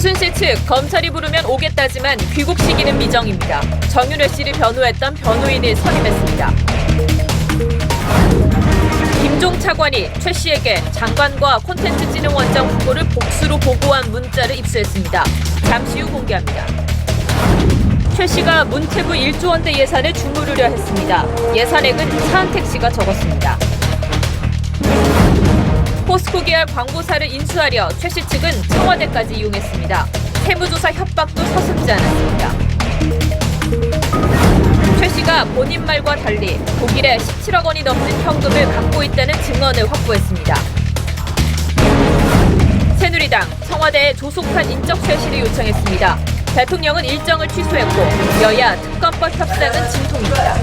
최순실 측 검찰이 부르면 오겠다지만 귀국 시기는 미정입니다. 정윤회 씨를 변호했던 변호인을 선임했습니다. 김종 차관이 최 씨에게 장관과 콘텐츠진흥원장 후보를 복수로 보고한 문자를 입수했습니다. 잠시 후 공개합니다. 최 씨가 문체부 1조 원대 예산을 주무르려 했습니다. 예산액은 차은택 씨가 적었습니다. 포스코 계열 광고사를 인수하려 최 씨 측은 청와대까지 이용했습니다. 세무조사 협박도 서슴지 않았습니다. 최 씨가 본인 말과 달리 독일에 17억 원이 넘는 현금을 갖고 있다는 증언을 확보했습니다. 새누리당, 청와대에 조속한 인적 쇄신을 요청했습니다. 대통령은 일정을 취소했고 여야 특검법 협상은 진통입니다.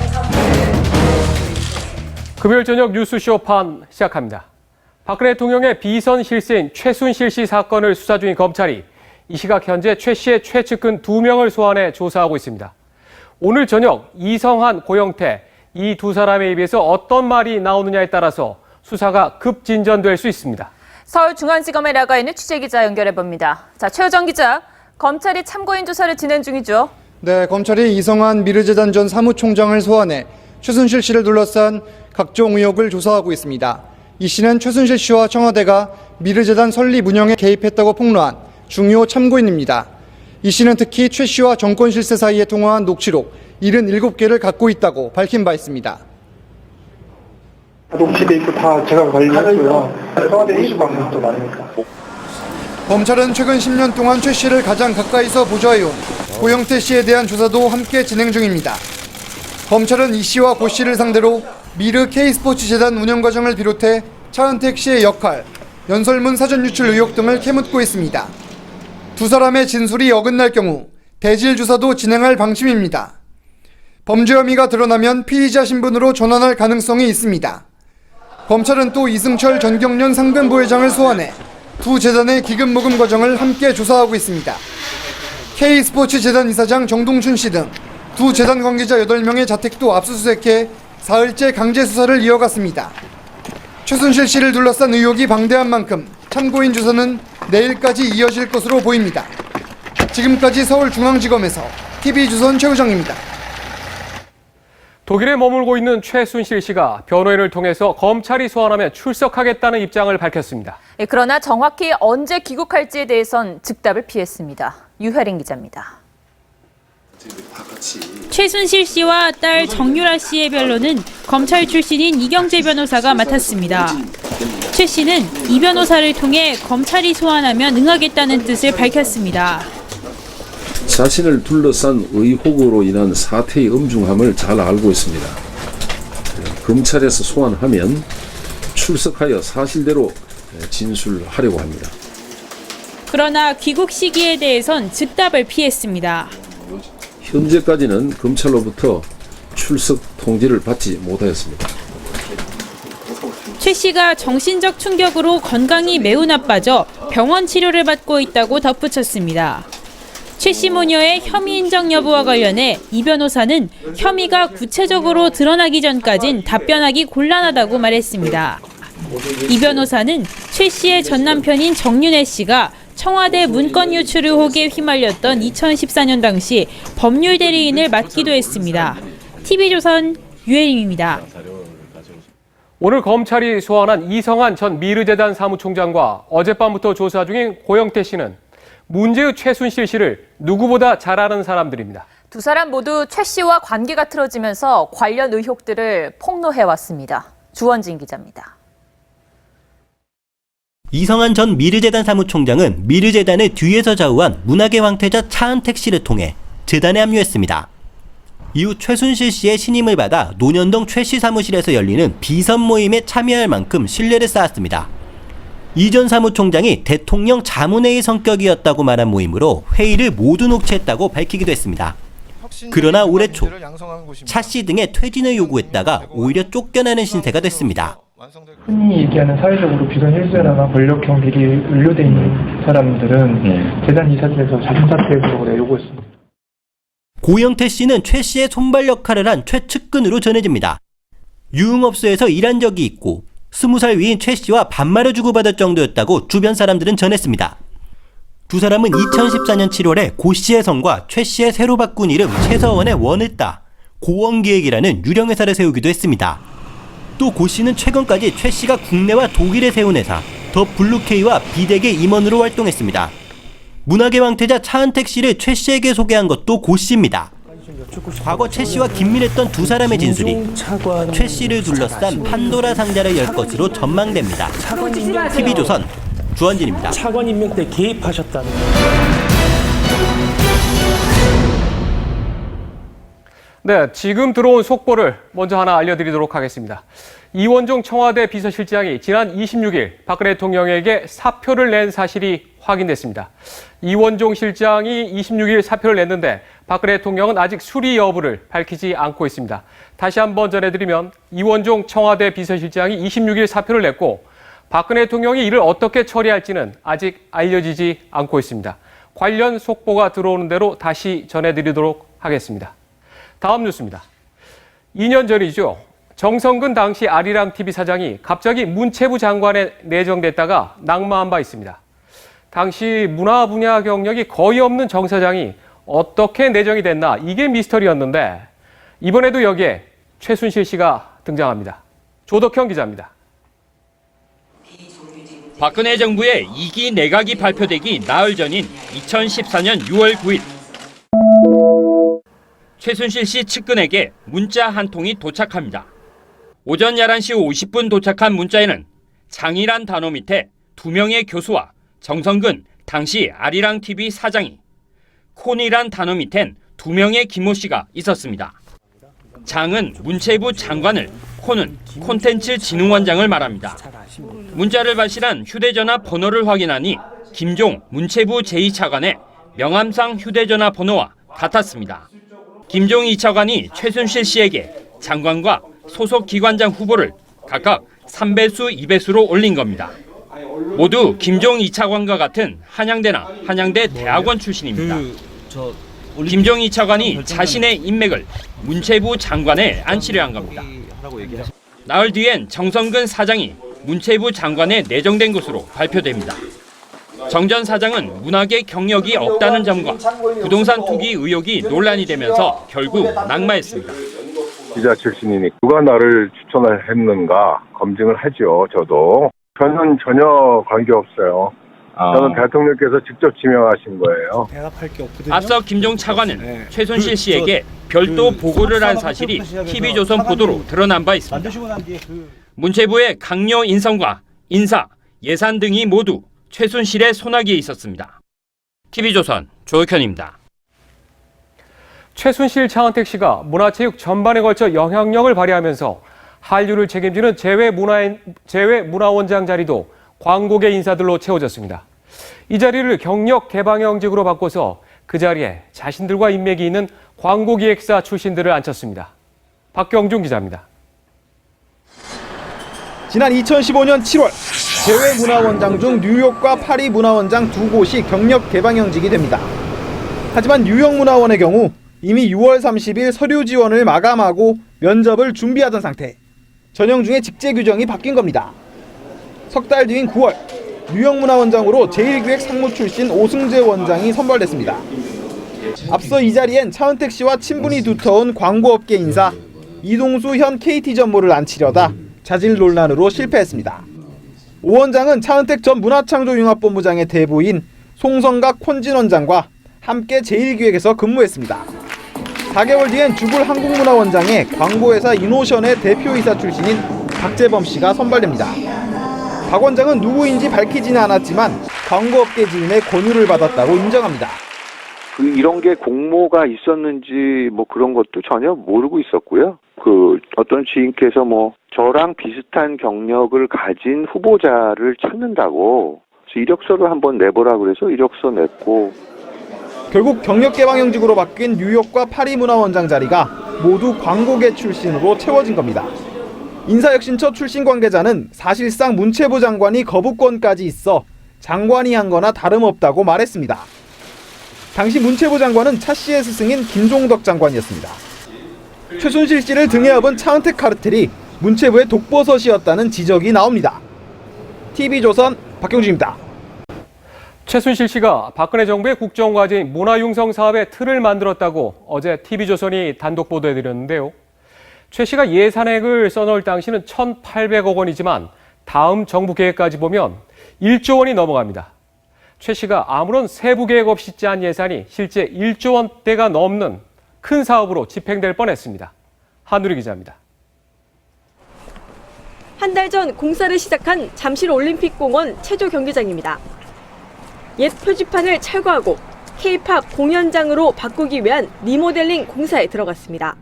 금요일 저녁 뉴스쇼판 시작합니다. 박근혜 대통령의 비선 실세인 최순실 씨 사건을 수사 중인 검찰이 이 시각 현재 최 씨의 최측근 2명을 소환해 조사하고 있습니다. 오늘 저녁 이성한, 고영태 이 두 사람에 입에서 어떤 말이 나오느냐에 따라서 수사가 급진전될 수 있습니다. 서울중앙지검에 나가 있는 취재기자 연결해봅니다. 자, 최효정 기자, 검찰이 참고인 조사를 진행 중이죠? 네, 검찰이 이성한 미르재단 전 사무총장을 소환해 최순실 씨를 둘러싼 각종 의혹을 조사하고 있습니다. 이 씨는 최순실 씨와 청와대가 미르재단 설립 운영에 개입했다고 폭로한 중요 참고인입니다. 이 씨는 특히 최 씨와 정권 실세 사이에 통화한 녹취록 77개를 갖고 있다고 밝힌 바 있습니다. 녹취돼 있고 다 제가 관리했고요. 청와대 이슈 방송도 많으니까. 검찰은 최근 10년 동안 최 씨를 가장 가까이서 보좌해온 고영태 씨에 대한 조사도 함께 진행 중입니다. 검찰은 이 씨와 고 씨를 상대로 미르 K스포츠재단 운영 과정을 비롯해 차은택 씨의 역할, 연설문 사전 유출 의혹 등을 캐묻고 있습니다. 두 사람의 진술이 어긋날 경우 대질 조사도 진행할 방침입니다. 범죄 혐의가 드러나면 피의자 신분으로 전환할 가능성이 있습니다. 검찰은 또 이승철 전경련 상근 부회장을 소환해 두 재단의 기금 모금 과정을 함께 조사하고 있습니다. K스포츠재단 이사장 정동춘 씨 등 두 재단 관계자 8명의 자택도 압수수색해 사흘째 강제 수사를 이어갔습니다. 최순실 씨를 둘러싼 의혹이 방대한 만큼 참고인 조사는 내일까지 이어질 것으로 보입니다. 지금까지 서울중앙지검에서 TV조선 최우정입니다. 독일에 머물고 있는 최순실 씨가 변호인을 통해서 검찰이 소환하면 출석하겠다는 입장을 밝혔습니다. 그러나 정확히 언제 귀국할지에 대해선 즉답을 피했습니다. 유혜린 기자입니다. 최순실 씨와 딸 정유라 씨의 변론은 검찰 출신인 이경재 변호사가 맡았습니다. 최 씨는 이 변호사를 통해 검찰이 소환하면 응하겠다는 뜻을 밝혔습니다. 자신을 둘러싼 의혹으로 인한 사태의 엄중함을 잘 알고 있습니다. 검찰에서 소환하면 출석하여 사실대로 진술하려고 합니다. 그러나 귀국 시기에 대해선 즉답을 피했습니다. 현재까지는 검찰로부터 출석 통지를 받지 못하였습니다. 최 씨가 정신적 충격으로 건강이 매우 나빠져 병원 치료를 받고 있다고 덧붙였습니다. 최 씨 모녀의 혐의 인정 여부와 관련해 이 변호사는 혐의가 구체적으로 드러나기 전까진 답변하기 곤란하다고 말했습니다. 이 변호사는 최 씨의 전 남편인 정윤회 씨가 청와대 문건 유출 의혹에 휘말렸던 2014년 당시 법률 대리인을 맡기도 했습니다. TV조선 유혜림입니다. 오늘 검찰이 소환한 이성한 전 미르재단 사무총장과 어젯밤부터 조사 중인 고영태 씨는 문제의 최순실 씨를 누구보다 잘 아는 사람들입니다. 두 사람 모두 최 씨와 관계가 틀어지면서 관련 의혹들을 폭로해왔습니다. 주원진 기자입니다. 이성한 전 미르재단 사무총장은 미르재단을 뒤에서 좌우한 문학의 황태자 차은택 씨를 통해 재단에 합류했습니다. 이후 최순실 씨의 신임을 받아 논현동 최 씨 사무실에서 열리는 비선 모임에 참여할 만큼 신뢰를 쌓았습니다. 이 전 사무총장이 대통령 자문회의 성격이었다고 말한 모임으로 회의를 모두 녹취했다고 밝히기도 했습니다. 그러나 올해 초 차 씨 등의 퇴진을 요구했다가 오히려 쫓겨나는 신세가 됐습니다. 흔히 얘기하는 사회적으로 비선 실세나 권력형 비리에 연루돼 있는 사람들은 재단 이사들에서 자진 사퇴를 요구했습니다. 고영태 씨는 최 씨의 손발 역할을 한 최측근으로 전해집니다. 유흥업소에서 일한 적이 있고 20살 위인 최 씨와 반말을 주고받을 정도였다고 주변 사람들은 전했습니다. 두 사람은 2014년 7월에 고 씨의 성과 최 씨의 새로 바꾼 이름 최서원의 원을 따 고원기획이라는 유령 회사를 세우기도 했습니다. 또 고 씨는 최근까지 최 씨가 국내와 독일에 세운 회사 더 블루케이와 비덱의 임원으로 활동했습니다. 문학의 왕태자 차은택 씨를 최 씨에게 소개한 것도 고 씨입니다. 과거 최 씨와 긴밀했던 두 사람의 진술이 최 씨를 둘러싼 판도라 상자를 열 것으로 전망됩니다. TV조선 주원진입니다. 차관 임명 때 개입하셨다는. 네, 지금 들어온 속보를 먼저 하나 알려드리도록 하겠습니다. 이원종 청와대 비서실장이 지난 26일 박근혜 대통령에게 사표를 낸 사실이 확인됐습니다. 이원종 실장이 26일 사표를 냈는데 박근혜 대통령은 아직 수리 여부를 밝히지 않고 있습니다. 다시 한번 전해드리면 이원종 청와대 비서실장이 26일 사표를 냈고 박근혜 대통령이 이를 어떻게 처리할지는 아직 알려지지 않고 있습니다. 관련 속보가 들어오는 대로 다시 전해드리도록 하겠습니다. 다음 뉴스입니다. 2년 전이죠. 정성근 당시 아리랑TV 사장이 갑자기 문체부 장관에 내정됐다가 낙마한 바 있습니다. 당시 문화 분야 경력이 거의 없는 정 사장이 어떻게 내정이 됐나 이게 미스터리였는데 이번에도 여기에 최순실 씨가 등장합니다. 조덕형 기자입니다. 박근혜 정부의 2기 내각이 발표되기 나흘 전인 2014년 6월 9일 최순실 씨 측근에게 문자 한 통이 도착합니다. 오전 11시 50분 도착한 문자에는 장이란 단어 밑에 2명의 교수와 정성근 당시 아리랑TV 사장이, 콘이란 단어 밑엔 2명의 김모 씨가 있었습니다. 장은 문체부 장관을, 콘은 콘텐츠진흥원장을 말합니다. 문자를 발신한 휴대전화 번호를 확인하니 김종 문체부 제2차관의 명함상 휴대전화 번호와 같았습니다. 김종 2차관이 최순실 씨에게 장관과 소속 기관장 후보를 각각 3배수, 2배수로 올린 겁니다. 모두 김종 2차관과 같은 한양대나 한양대 대학원 출신입니다. 김종 2차관이 자신의 인맥을 문체부 장관에 안치려 한 겁니다. 나흘 뒤엔 정성근 사장이 문체부 장관에 내정된 것으로 발표됩니다. 정 전 사장은 문학의 경력이 없다는 점과 부동산 투기 의혹이 논란이 되면서 결국 낙마했습니다. 기자 출신이니 누가 나를 추천을 했는가 검증을 하죠. 저도 저는 전혀 관계없어요. 저는 대통령께서 직접 지명하신 거예요. 앞서 김종 차관은 최순실 씨에게 별도 보고를 한 사실이 TV조선 보도로 드러난 바 있습니다. 문체부의 강요 인선과 인사, 예산 등이 모두 최순실의 손아귀에 있었습니다. TV조선 조혁현입니다. 최순실 차은택 씨가 문화체육 전반에 걸쳐 영향력을 발휘하면서 한류를 책임지는 재외문화원장 자리도 광고계 인사들로 채워졌습니다. 이 자리를 경력 개방형직으로 바꿔서 그 자리에 자신들과 인맥이 있는 광고기획사 출신들을 앉혔습니다. 박경준 기자입니다. 지난 2015년 7월 재외문화원장 중 뉴욕과 파리 문화원장 두 곳이 경력 개방형직이 됩니다. 하지만 뉴욕문화원의 경우 이미 6월 30일 서류 지원을 마감하고 면접을 준비하던 상태. 전형 중에 직제 규정이 바뀐 겁니다. 석 달 뒤인 9월 뉴욕문화원장으로 제1기획 상무 출신 오승재 원장이 선발됐습니다. 앞서 이 자리엔 차은택 씨와 친분이 두터운 광고업계 인사 이동수 현 KT 전무를 앉히려다 자질 논란으로 실패했습니다. 오 원장은 차은택 전 문화창조융합본부장의 대부인 송성각 콘진 원장과 함께 제1기획에서 근무했습니다. 4개월 뒤엔 죽을 한국문화원장에 광고회사 이노션의 대표이사 출신인 박재범 씨가 선발됩니다. 박 원장은 누구인지 밝히지는 않았지만 광고업계 지인의 권유를 받았다고 인정합니다. 이런 게 공모가 있었는지 뭐 그런 것도 전혀 모르고 있었고요. 어떤 지인께서 저랑 비슷한 경력을 가진 후보자를 찾는다고 이력서를 한번 내보라 그래서 이력서 냈고 결국 경력 개방형직으로 바뀐 뉴욕과 파리 문화원장 자리가 모두 광고계 출신으로 채워진 겁니다. 인사혁신처 출신 관계자는 사실상 문체부 장관이 거부권까지 있어 장관이 한 거나 다름없다고 말했습니다. 당시 문체부 장관은 차 씨의 스승인 김종덕 장관이었습니다. 최순실 씨를 등에 업은 차은택 카르텔이 문체부의 독버섯이었다는 지적이 나옵니다. TV조선 박경준입니다. 최순실 씨가 박근혜 정부의 국정과제인 문화융성 사업의 틀을 만들었다고 어제 TV조선이 단독 보도해드렸는데요. 최 씨가 예산액을 써놓을 당시는 1,800억 원이지만 다음 정부 계획까지 보면 1조 원이 넘어갑니다. 최 씨가 아무런 세부 계획 없이 짠 예산이 실제 1조 원대가 넘는 큰 사업으로 집행될 뻔했습니다. 한누리 기자입니다. 한 달 전 공사를 시작한 잠실 올림픽공원 체조 경기장입니다. 옛 표지판을 철거하고 K-팝 공연장으로 바꾸기 위한 리모델링 공사에 들어갔습니다.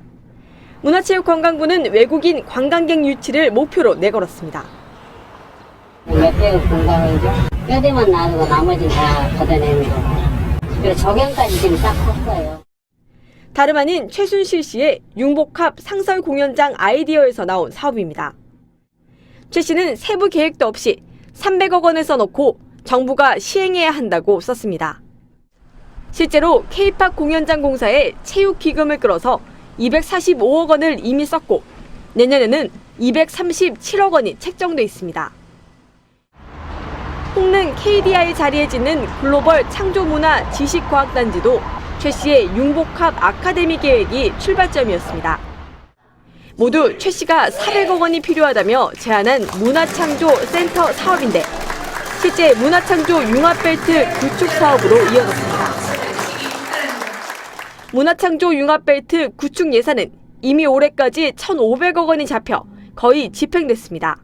문화체육관광부는 외국인 관광객 유치를 목표로 내걸었습니다. 몇백억 공간이죠. 뼈대만 놔두고 나머지는 다 걷어내는 거고. 그래서 적용까지 지금 딱 컸어요. 다름 아닌 최순실 씨의 융복합 상설 공연장 아이디어에서 나온 사업입니다. 최 씨는 세부 계획도 없이 300억 원을 써놓고 정부가 시행해야 한다고 썼습니다. 실제로 K-팝 공연장 공사에 체육기금을 끌어서 245억 원을 이미 썼고 내년에는 237억 원이 책정돼 있습니다. 홍릉 KDI 자리에 짓는 글로벌 창조문화 지식과학단지도 최 씨의 융복합 아카데미 계획이 출발점이었습니다. 모두 최 씨가 400억 원이 필요하다며 제안한 문화창조센터 사업인데 실제 문화창조 융합벨트 구축 사업으로 이어졌습니다. 문화창조 융합벨트 구축 예산은 이미 올해까지 1,500억 원이 잡혀 거의 집행됐습니다.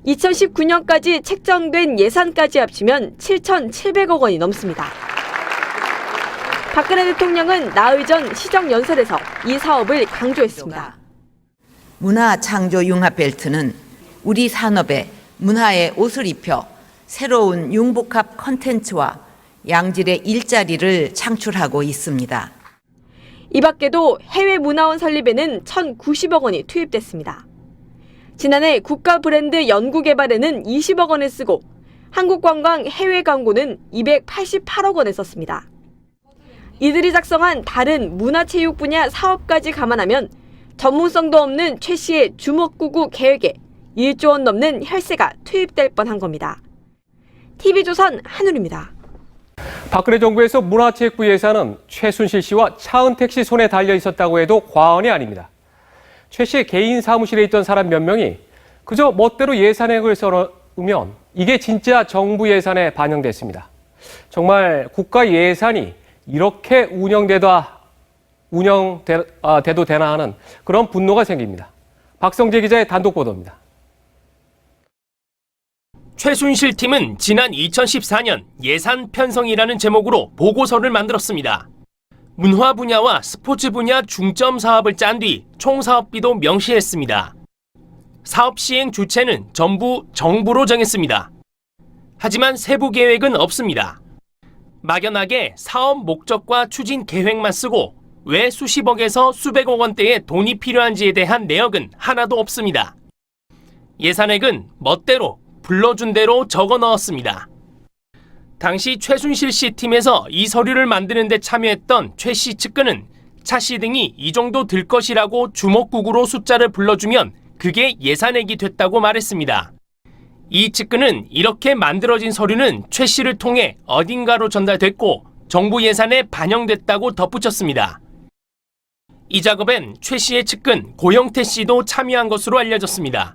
2019년까지 책정된 예산까지 합치면 7,700억 원이 넘습니다. 박근혜 대통령은 나흘 전 시정연설에서 이 사업을 강조했습니다. 문화창조융합벨트는 우리 산업에 문화의 옷을 입혀 새로운 융복합 콘텐츠와 양질의 일자리를 창출하고 있습니다. 이 밖에도 해외 문화원 설립에는 1,090억 원이 투입됐습니다. 지난해 국가 브랜드 연구 개발에는 20억 원을 쓰고 한국관광 해외 광고는 288억 원을 썼습니다. 이들이 작성한 다른 문화체육 분야 사업까지 감안하면 전문성도 없는 최 씨의 주먹구구 계획에 1조 원 넘는 혈세가 투입될 뻔한 겁니다. TV조선 한누리입니다. 박근혜 정부에서 문화체육부 예산은 최순실 씨와 차은택 씨 손에 달려 있었다고 해도 과언이 아닙니다. 최 씨의 개인 사무실에 있던 사람 몇 명이 그저 멋대로 예산액을 써놓으면 이게 진짜 정부 예산에 반영됐습니다. 정말 국가 예산이 이렇게 운영돼도 되나 하는 그런 분노가 생깁니다. 박성재 기자의 단독 보도입니다. 최순실 팀은 지난 2014년 예산 편성이라는 제목으로 보고서를 만들었습니다. 문화 분야와 스포츠 분야 중점 사업을 짠 뒤 총 사업비도 명시했습니다. 사업 시행 주체는 전부 정부로 정했습니다. 하지만 세부 계획은 없습니다. 막연하게 사업 목적과 추진 계획만 쓰고 왜 수십억에서 수백억 원대의 돈이 필요한지에 대한 내역은 하나도 없습니다. 예산액은 멋대로 불러준 대로 적어 넣었습니다. 당시 최순실 씨 팀에서 이 서류를 만드는 데 참여했던 최 씨 측근은 차 씨 등이 이 정도 들 것이라고 주먹구구로 숫자를 불러주면 그게 예산액이 됐다고 말했습니다. 이 측근은 이렇게 만들어진 서류는 최 씨를 통해 어딘가로 전달됐고 정부 예산에 반영됐다고 덧붙였습니다. 이 작업엔 최 씨의 측근 고영태 씨도 참여한 것으로 알려졌습니다.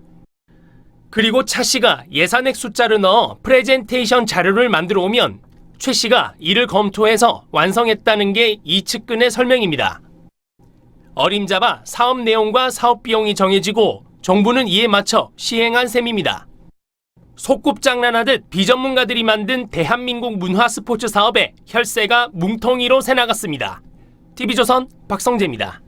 그리고 차 씨가 예산액 숫자를 넣어 프레젠테이션 자료를 만들어 오면 최 씨가 이를 검토해서 완성했다는 게 이 측근의 설명입니다. 어림잡아 사업 내용과 사업 비용이 정해지고 정부는 이에 맞춰 시행한 셈입니다. 소꿉장난하듯 비전문가들이 만든 대한민국 문화 스포츠 사업에 혈세가 뭉텅이로 새나갔습니다. TV조선 박성재입니다.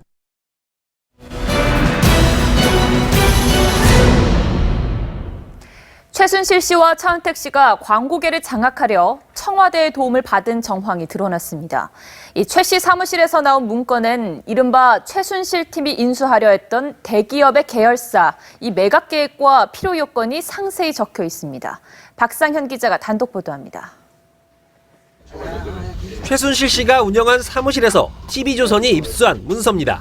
최순실 씨와 차은택 씨가 광고계를 장악하려 청와대의 도움을 받은 정황이 드러났습니다. 이 최 씨 사무실에서 나온 문건엔 이른바 최순실 팀이 인수하려 했던 대기업의 계열사, 이 매각 계획과 필요 요건이 상세히 적혀 있습니다. 박상현 기자가 단독 보도합니다. 최순실 씨가 운영한 사무실에서 TV조선이 입수한 문서입니다.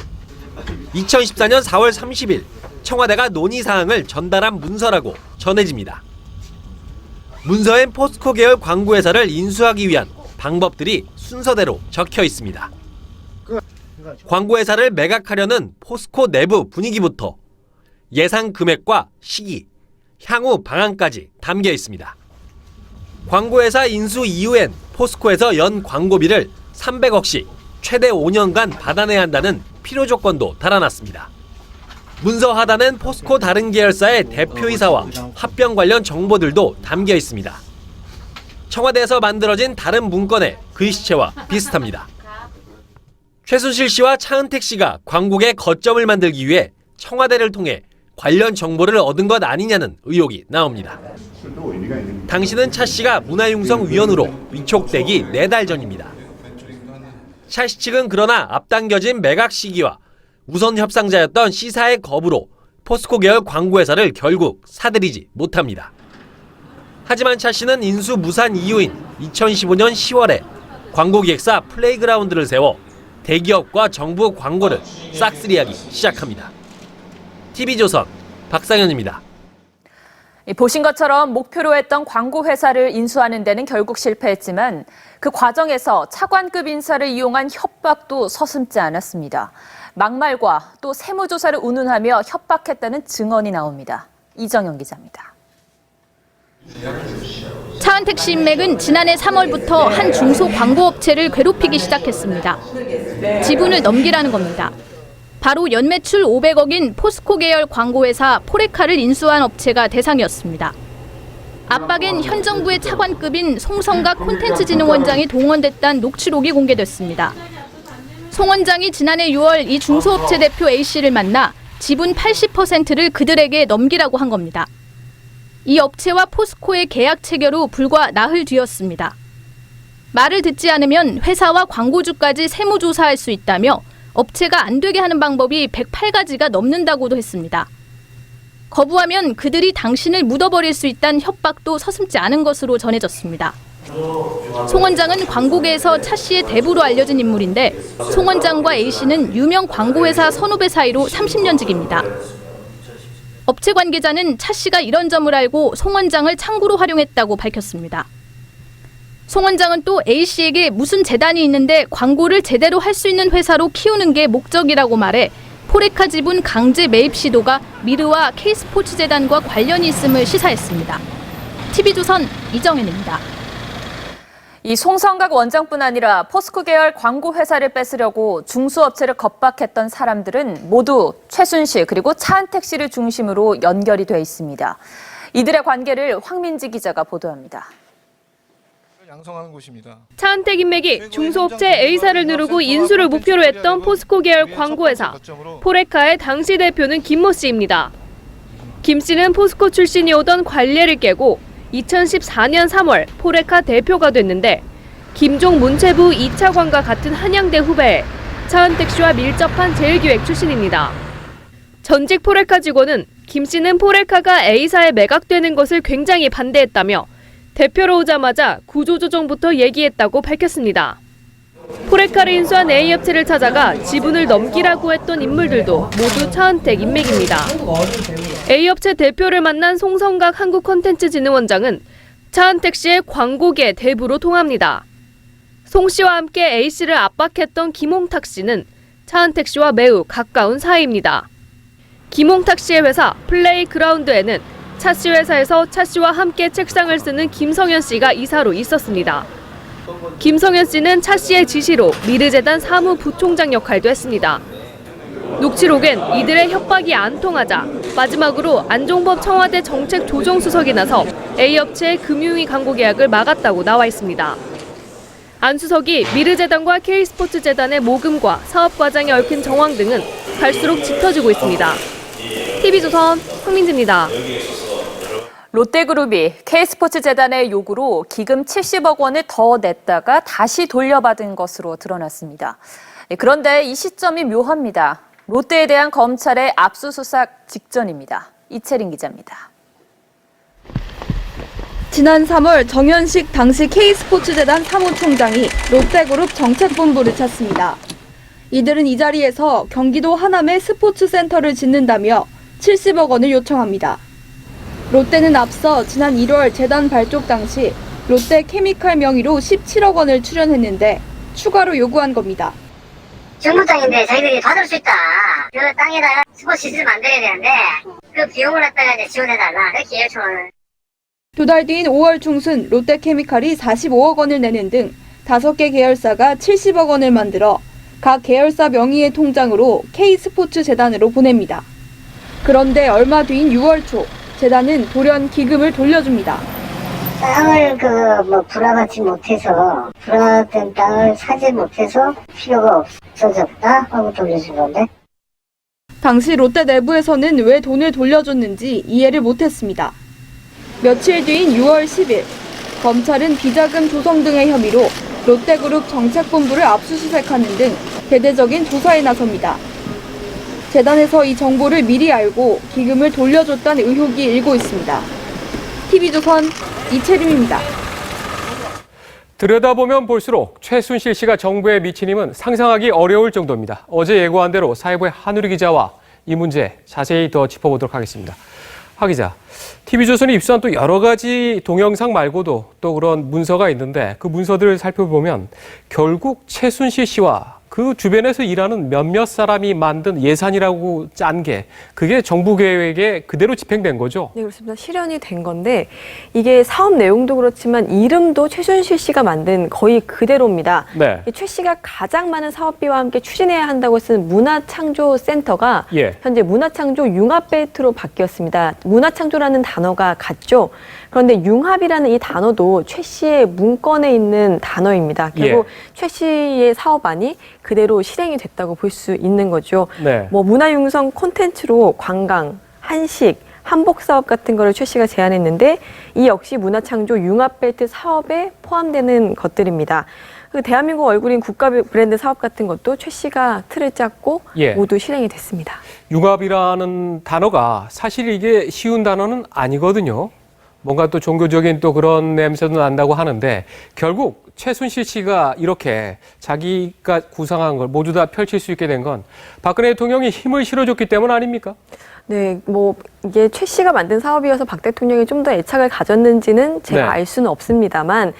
2014년 4월 30일 청와대가 논의사항을 전달한 문서라고 전해집니다. 문서엔 포스코 계열 광고회사를 인수하기 위한 방법들이 순서대로 적혀 있습니다. 광고회사를 매각하려는 포스코 내부 분위기부터 예상 금액과 시기, 향후 방안까지 담겨 있습니다. 광고회사 인수 이후엔 포스코에서 연 광고비를 300억씩 최대 5년간 받아내야 한다는 필요 조건도 달아났습니다. 문서 하단엔 포스코 다른 계열사의 대표이사와 합병 관련 정보들도 담겨 있습니다. 청와대에서 만들어진 다른 문건의 글씨체와 비슷합니다. 최순실 씨와 차은택 씨가 광고계 거점을 만들기 위해 청와대를 통해 관련 정보를 얻은 것 아니냐는 의혹이 나옵니다. 당시는 차 씨가 문화융성위원으로 위촉되기 4달 전입니다. 차 씨 측은 그러나 앞당겨진 매각 시기와 우선 협상자였던 C사의 거부로 포스코 계열 광고회사를 결국 사들이지 못합니다. 하지만 차 씨는 인수 무산 이후인 2015년 10월에 광고기획사 플레이그라운드를 세워 대기업과 정부 광고를 싹쓸이하기 시작합니다. TV조선 박상현입니다. 보신 것처럼 목표로 했던 광고회사를 인수하는 데는 결국 실패했지만 그 과정에서 차관급 인사를 이용한 협박도 서슴지 않았습니다. 막말과 또 세무조사를 운운하며 협박했다는 증언이 나옵니다. 이정현 기자입니다. 차은택 씨 인맥은 지난해 3월부터 한 중소 광고업체를 괴롭히기 시작했습니다. 지분을 넘기라는 겁니다. 바로 연매출 500억인 포스코 계열 광고회사 포레카를 인수한 업체가 대상이었습니다. 압박엔 현 정부의 차관급인 송성각 콘텐츠진흥원장이 동원됐다는 녹취록이 공개됐습니다. 송 원장이 지난해 6월 이 중소업체 대표 A씨를 만나 지분 80%를 그들에게 넘기라고 한 겁니다. 이 업체와 포스코의 계약 체결 후 불과 나흘 뒤였습니다. 말을 듣지 않으면 회사와 광고주까지 세무조사할 수 있다며 업체가 안 되게 하는 방법이 108가지가 넘는다고도 했습니다. 거부하면 그들이 당신을 묻어버릴 수 있다는 협박도 서슴지 않은 것으로 전해졌습니다. 송 원장은 광고계에서 차 씨의 대부로 알려진 인물인데 송 원장과 A씨는 유명 광고회사 선후배 사이로 30년직입니다. 업체 관계자는 차 씨가 이런 점을 알고 송 원장을 창구로 활용했다고 밝혔습니다. 송 원장은 또 A씨에게 무슨 재단이 있는데 광고를 제대로 할 수 있는 회사로 키우는 게 목적이라고 말해 포레카 지분 강제 매입 시도가 미르와 K스포츠재단과 관련이 있음을 시사했습니다. TV조선 이정현입니다. 이 송성각 원장뿐 아니라 포스코 계열 광고회사를 뺏으려고 중소업체를 겁박했던 사람들은 모두 최순실 그리고 차은택 씨를 중심으로 연결이 돼 있습니다. 이들의 관계를 황민지 기자가 보도합니다. 양성하는 곳입니다. 차은택 인맥이 중소업체 A사를 누르고 인수를 목표로 했던 포스코 계열 광고회사 포레카의 당시 대표는 김모 씨입니다. 김 씨는 포스코 출신이 오던 관례를 깨고 2014년 3월 포레카 대표가 됐는데 김종 문체부 2차관과 같은 한양대 후배 차은택 씨와 밀접한 제일기획 출신입니다. 전직 포레카 직원은 김 씨는 포레카가 A사에 매각되는 것을 굉장히 반대했다며 대표로 오자마자 구조조정부터 얘기했다고 밝혔습니다. 포레카를 인수한 A업체를 찾아가 지분을 넘기라고 했던 인물들도 모두 차은택 인맥입니다. A업체 대표를 만난 송성각 한국콘텐츠진흥원장은 차은택 씨의 광고계 대부로 통합니다. 송 씨와 함께 A씨를 압박했던 김홍탁 씨는 차은택 씨와 매우 가까운 사이입니다. 김홍탁 씨의 회사 플레이그라운드에는 차 씨 회사에서 차 씨와 함께 책상을 쓰는 김성현 씨가 이사로 있었습니다. 김성현 씨는 차 씨의 지시로 미르재단 사무부총장 역할도 했습니다. 녹취록엔 이들의 협박이 안 통하자 마지막으로 안종범 청와대 정책조정수석이 나서 A업체의 금융위 광고 계약을 막았다고 나와 있습니다. 안 수석이 미르재단과 K스포츠재단의 모금과 사업 과정에 얽힌 정황 등은 갈수록 짙어지고 있습니다. TV조선 황민지입니다. 롯데그룹이 K스포츠재단의 요구로 기금 70억 원을 더 냈다가 다시 돌려받은 것으로 드러났습니다. 그런데 이 시점이 묘합니다. 롯데에 대한 검찰의 압수수색 직전입니다. 이채린 기자입니다. 지난 3월 정현식 당시 K스포츠재단 사무총장이 롯데그룹 정책본부를 찾습니다. 이들은 이 자리에서 경기도 하남에 스포츠센터를 짓는다며 70억 원을 요청합니다. 롯데는 앞서 지난 1월 재단 발족 당시 롯데 케미칼 명의로 17억 원을 출연했는데 추가로 요구한 겁니다. 정부 땅인데 저희들이 받을 수 있다. 그 땅에다가 스포츠 시설을 만들어야 되는데 그 비용을 갖다가 이제 지원해달라. 이렇게 요청을. 두 달 뒤인 5월 중순 롯데케미칼이 45억 원을 내는 등 5개 계열사가 70억 원을 만들어 각 계열사 명의의 통장으로 K스포츠 재단으로 보냅니다. 그런데 얼마 뒤인 6월 초 재단은 돌연 기금을 돌려줍니다. 땅을 불화받지 못해서 불화된 땅을 사지 못해서 필요가 없어졌다 하고 돌려준 건데. 당시 롯데 내부에서는 왜 돈을 돌려줬는지 이해를 못했습니다. 며칠 뒤인 6월 10일 검찰은 비자금 조성 등의 혐의로 롯데그룹 정책본부를 압수수색하는 등 대대적인 조사에 나섭니다. 재단에서 이 정보를 미리 알고 기금을 돌려줬다는 의혹이 일고 있습니다. TV조선 이채림입니다. 들여다보면 볼수록 최순실 씨가 정부에 미친 힘은 상상하기 어려울 정도입니다. 어제 예고한 대로 사회부의 한우리 기자와 이 문제 자세히 더 짚어보도록 하겠습니다. 하 기자, TV조선이 입수한 또 여러 가지 동영상 말고도 또 그런 문서가 있는데 그 문서들을 살펴보면 결국 최순실 씨와 그 주변에서 일하는 몇몇 사람이 만든 예산이라고 짠 게 그게 정부 계획에 그대로 집행된 거죠? 네, 그렇습니다. 실현이 된 건데 이게 사업 내용도 그렇지만 이름도 최순실 씨가 만든 거의 그대로입니다. 네. 최 씨가 가장 많은 사업비와 함께 추진해야 한다고 쓴 문화창조센터가 현재 문화창조 융합벨트로 바뀌었습니다. 문화창조라는 단어가 같죠. 그런데 융합이라는 이 단어도 최 씨의 문건에 있는 단어입니다. 결국 최 씨의 사업안이 그대로 실행이 됐다고 볼 수 있는 거죠. 네. 뭐 문화융성 콘텐츠로 관광, 한식, 한복 사업 같은 거를 최 씨가 제안했는데 이 역시 문화창조 융합벨트 사업에 포함되는 것들입니다. 그 대한민국 얼굴인 국가 브랜드 사업 같은 것도 최 씨가 틀을 짰고 모두 실행이 됐습니다. 융합이라는 단어가 사실 이게 쉬운 단어는 아니거든요. 뭔가 또 종교적인 또 그런 냄새도 난다고 하는데 결국 최순실 씨가 이렇게 자기가 구상한 걸 모두 다 펼칠 수 있게 된 건 박근혜 대통령이 힘을 실어줬기 때문 아닙니까? 네, 뭐 이게 최 씨가 만든 사업이어서 박 대통령이 좀 더 애착을 가졌는지는 제가 알 수는 없습니다만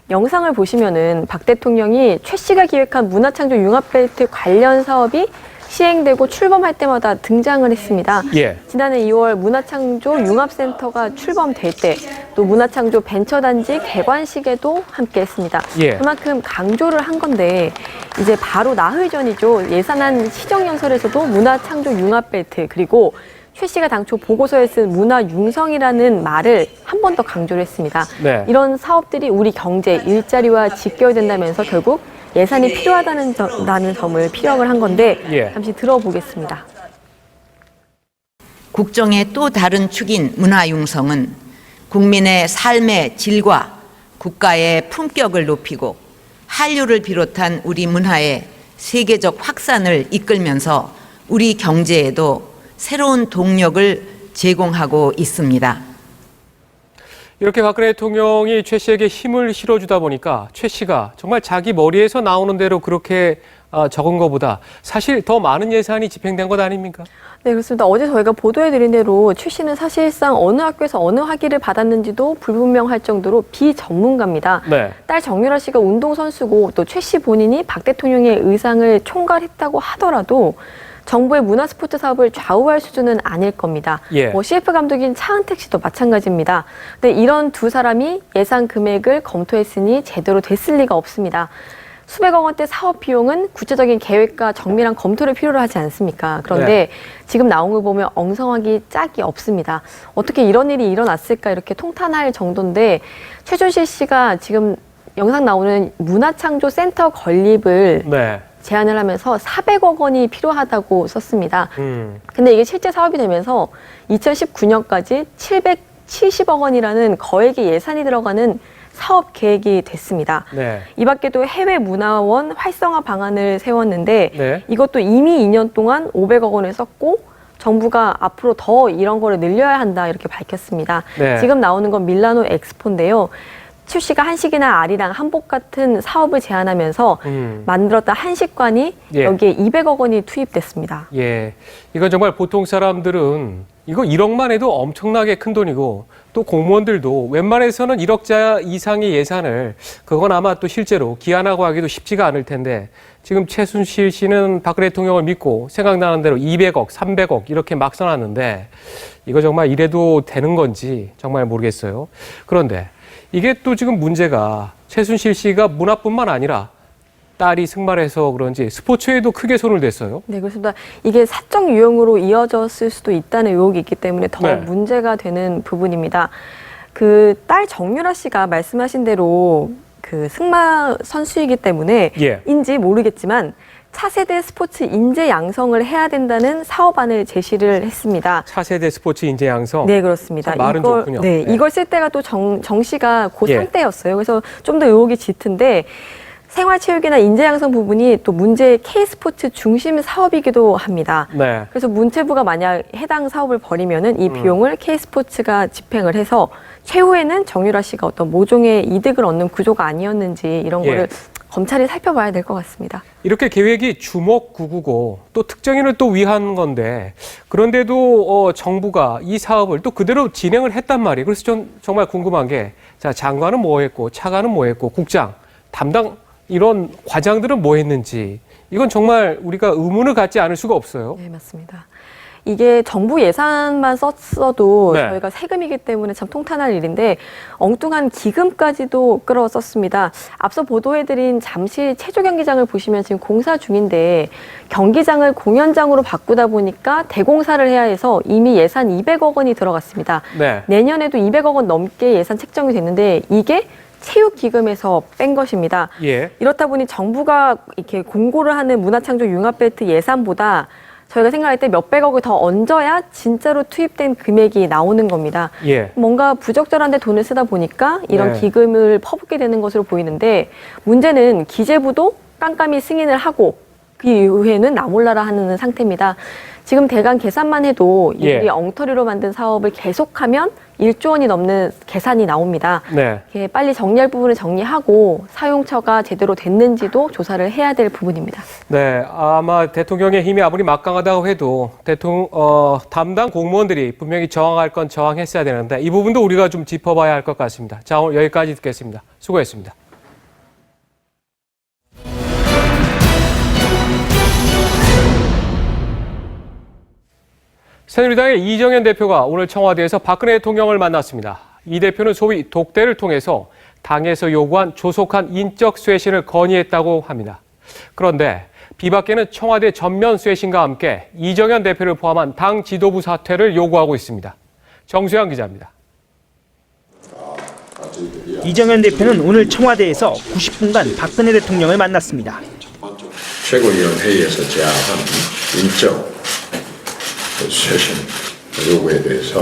영상을 보시면은 박 대통령이 최 씨가 기획한 문화창조 융합벨트 관련 사업이 시행되고 출범할 때마다 등장을 했습니다. 지난해 2월 문화창조 융합센터가 출범될 때 또 문화창조 벤처단지 개관식에도 함께했습니다. 그만큼 강조를 한 건데 이제 바로 나흘 전이죠. 예산안 시정연설에서도 문화창조 융합벨트 그리고 최 씨가 당초 보고서에 쓴 문화융성이라는 말을 한 번 더 강조를 했습니다. 이런 사업들이 우리 경제, 일자리와 직결된다면서 결국 예산이 필요하다는 점을 피력을 한 건데 잠시 들어보겠습니다. 국정의 또 다른 축인 문화융성은 국민의 삶의 질과 국가의 품격을 높이고 한류를 비롯한 우리 문화의 세계적 확산을 이끌면서 우리 경제에도 새로운 동력을 제공하고 있습니다. 이렇게 박근혜 대통령이 최 씨에게 힘을 실어주다 보니까 최 씨가 정말 자기 머리에서 나오는 대로 그렇게 적은 것보다 사실 더 많은 예산이 집행된 것 아닙니까? 네, 그렇습니다. 어제 저희가 보도해드린 대로 최 씨는 사실상 어느 학교에서 어느 학위를 받았는지도 불분명할 정도로 비전문가입니다. 딸 정유라 씨가 운동선수고 또 최 씨 본인이 박 대통령의 의상을 총괄했다고 하더라도 정부의 문화스포츠 사업을 좌우할 수준은 아닐 겁니다. 뭐 CF 감독인 차은택 씨도 마찬가지입니다. 근데 이런 두 사람이 예산 금액을 검토했으니 제대로 됐을 리가 없습니다. 수백억 원대 사업 비용은 구체적인 계획과 정밀한 검토를 필요로 하지 않습니까? 그런데 지금 나온 걸 보면 엉성하기 짝이 없습니다. 어떻게 이런 일이 일어났을까 이렇게 통탄할 정도인데 최순실 씨가 지금 영상 나오는 문화창조센터 건립을 제안을 하면서 400억 원이 필요하다고 썼습니다. 근데 이게 실제 사업이 되면서 2019년까지 770억 원이라는 거액의 예산이 들어가는 사업 계획이 됐습니다. 이 밖에도 해외 문화원 활성화 방안을 세웠는데 이것도 이미 2년 동안 500억 원을 썼고 정부가 앞으로 더 이런 거를 늘려야 한다 이렇게 밝혔습니다. 지금 나오는 건 밀라노 엑스포인데요. 최 씨가 한식이나 아리랑, 한복 같은 사업을 제안하면서 만들었던 한식관이 예. 여기에 200억 원이 투입됐습니다. 예, 이건 정말 보통 사람들은 이거 1억만 해도 엄청나게 큰 돈이고 또 공무원들도 웬만해서는 1억자 이상의 예산을 그건 아마 또 실제로 기한하고 하기도 쉽지가 않을 텐데 지금 최순실 씨는 박근혜 대통령을 믿고 생각나는 대로 200억, 300억 이렇게 막 써놨는데 이거 정말 이래도 되는 건지 정말 모르겠어요. 그런데 이게 또 지금 문제가 최순실 씨가 문화뿐만 아니라 딸이 승마해서 그런지 스포츠에도 크게 손을 댔어요. 네, 그렇습니다. 이게 사적 유용으로 이어졌을 수도 있다는 의혹이 있기 때문에 더 네. 문제가 되는 부분입니다. 그 딸 정유라 씨가 말씀하신 대로 그 승마 선수이기 때문에 예. 인지 모르겠지만 차세대 스포츠 인재 양성을 해야 된다는 사업안을 제시를 했습니다. 차세대 스포츠 인재 양성. 네, 그렇습니다. 말은 좋군요. 네, 네. 이걸 쓸 때가 또 정 씨가 고3 예. 때였어요. 그래서 좀 더 의혹이 짙은데 생활체육이나 인재양성 부분이 또 문제의 K스포츠 중심 사업이기도 합니다. 네. 그래서 문체부가 만약 해당 사업을 벌이면은 이 비용을 K스포츠가 집행을 해서 최후에는 정유라 씨가 어떤 모종의 이득을 얻는 구조가 아니었는지 이런 예. 거를 검찰이 살펴봐야 될 것 같습니다. 이렇게 계획이 주먹구구고 또 특정인을 또 위한 건데 그런데도 정부가 이 사업을 또 그대로 진행을 했단 말이에요. 그래서 전 정말 궁금한 게 자, 장관은 뭐 했고 차관은 뭐 했고 국장, 담당 이런 과장들은 뭐 했는지 이건 정말 우리가 의문을 갖지 않을 수가 없어요. 네, 맞습니다. 이게 정부 예산만 썼어도 네. 저희가 세금이기 때문에 참 통탄할 일인데 엉뚱한 기금까지도 끌어 썼습니다. 앞서 보도해드린 잠실 체조 경기장을 보시면 지금 공사 중인데 경기장을 공연장으로 바꾸다 보니까 대공사를 해야 해서 이미 예산 200억 원이 들어갔습니다. 네. 내년에도 200억 원 넘게 예산 책정이 됐는데 이게 체육기금에서 뺀 것입니다. 예. 이렇다 보니 정부가 이렇게 공고를 하는 문화창조 융합벨트 예산보다 저희가 생각할 때 몇백억을 더 얹어야 진짜로 투입된 금액이 나오는 겁니다. 예. 뭔가 부적절한 데 돈을 쓰다 보니까 이런 네. 기금을 퍼붓게 되는 것으로 보이는데 문제는 기재부도 깜깜이 승인을 하고 그 이후에는 나몰라라 하는 상태입니다. 지금 대강 계산만 해도 이들이 예. 엉터리로 만든 사업을 계속하면 1조 원이 넘는 계산이 나옵니다. 네. 이렇게 빨리 정리할 부분을 정리하고 사용처가 제대로 됐는지도 조사를 해야 될 부분입니다. 네, 아마 대통령의 힘이 아무리 막강하다고 해도 담당 공무원들이 분명히 저항할 건 저항했어야 되는데 이 부분도 우리가 좀 짚어봐야 할 것 같습니다. 자, 오늘 여기까지 듣겠습니다. 수고했습니다. 새누리당의 이정현 대표가 오늘 청와대에서 박근혜 대통령을 만났습니다. 이 대표는 소위 독대를 통해서 당에서 요구한 조속한 인적 쇄신을 건의했다고 합니다. 그런데 비박계는 청와대 전면 쇄신과 함께 이정현 대표를 포함한 당 지도부 사퇴를 요구하고 있습니다. 정수영 기자입니다. 이정현 대표는 오늘 청와대에서 90분간 박근혜 대통령을 만났습니다. 최고위원 회의에서 제안한 인적 쇄신 요구에 대해서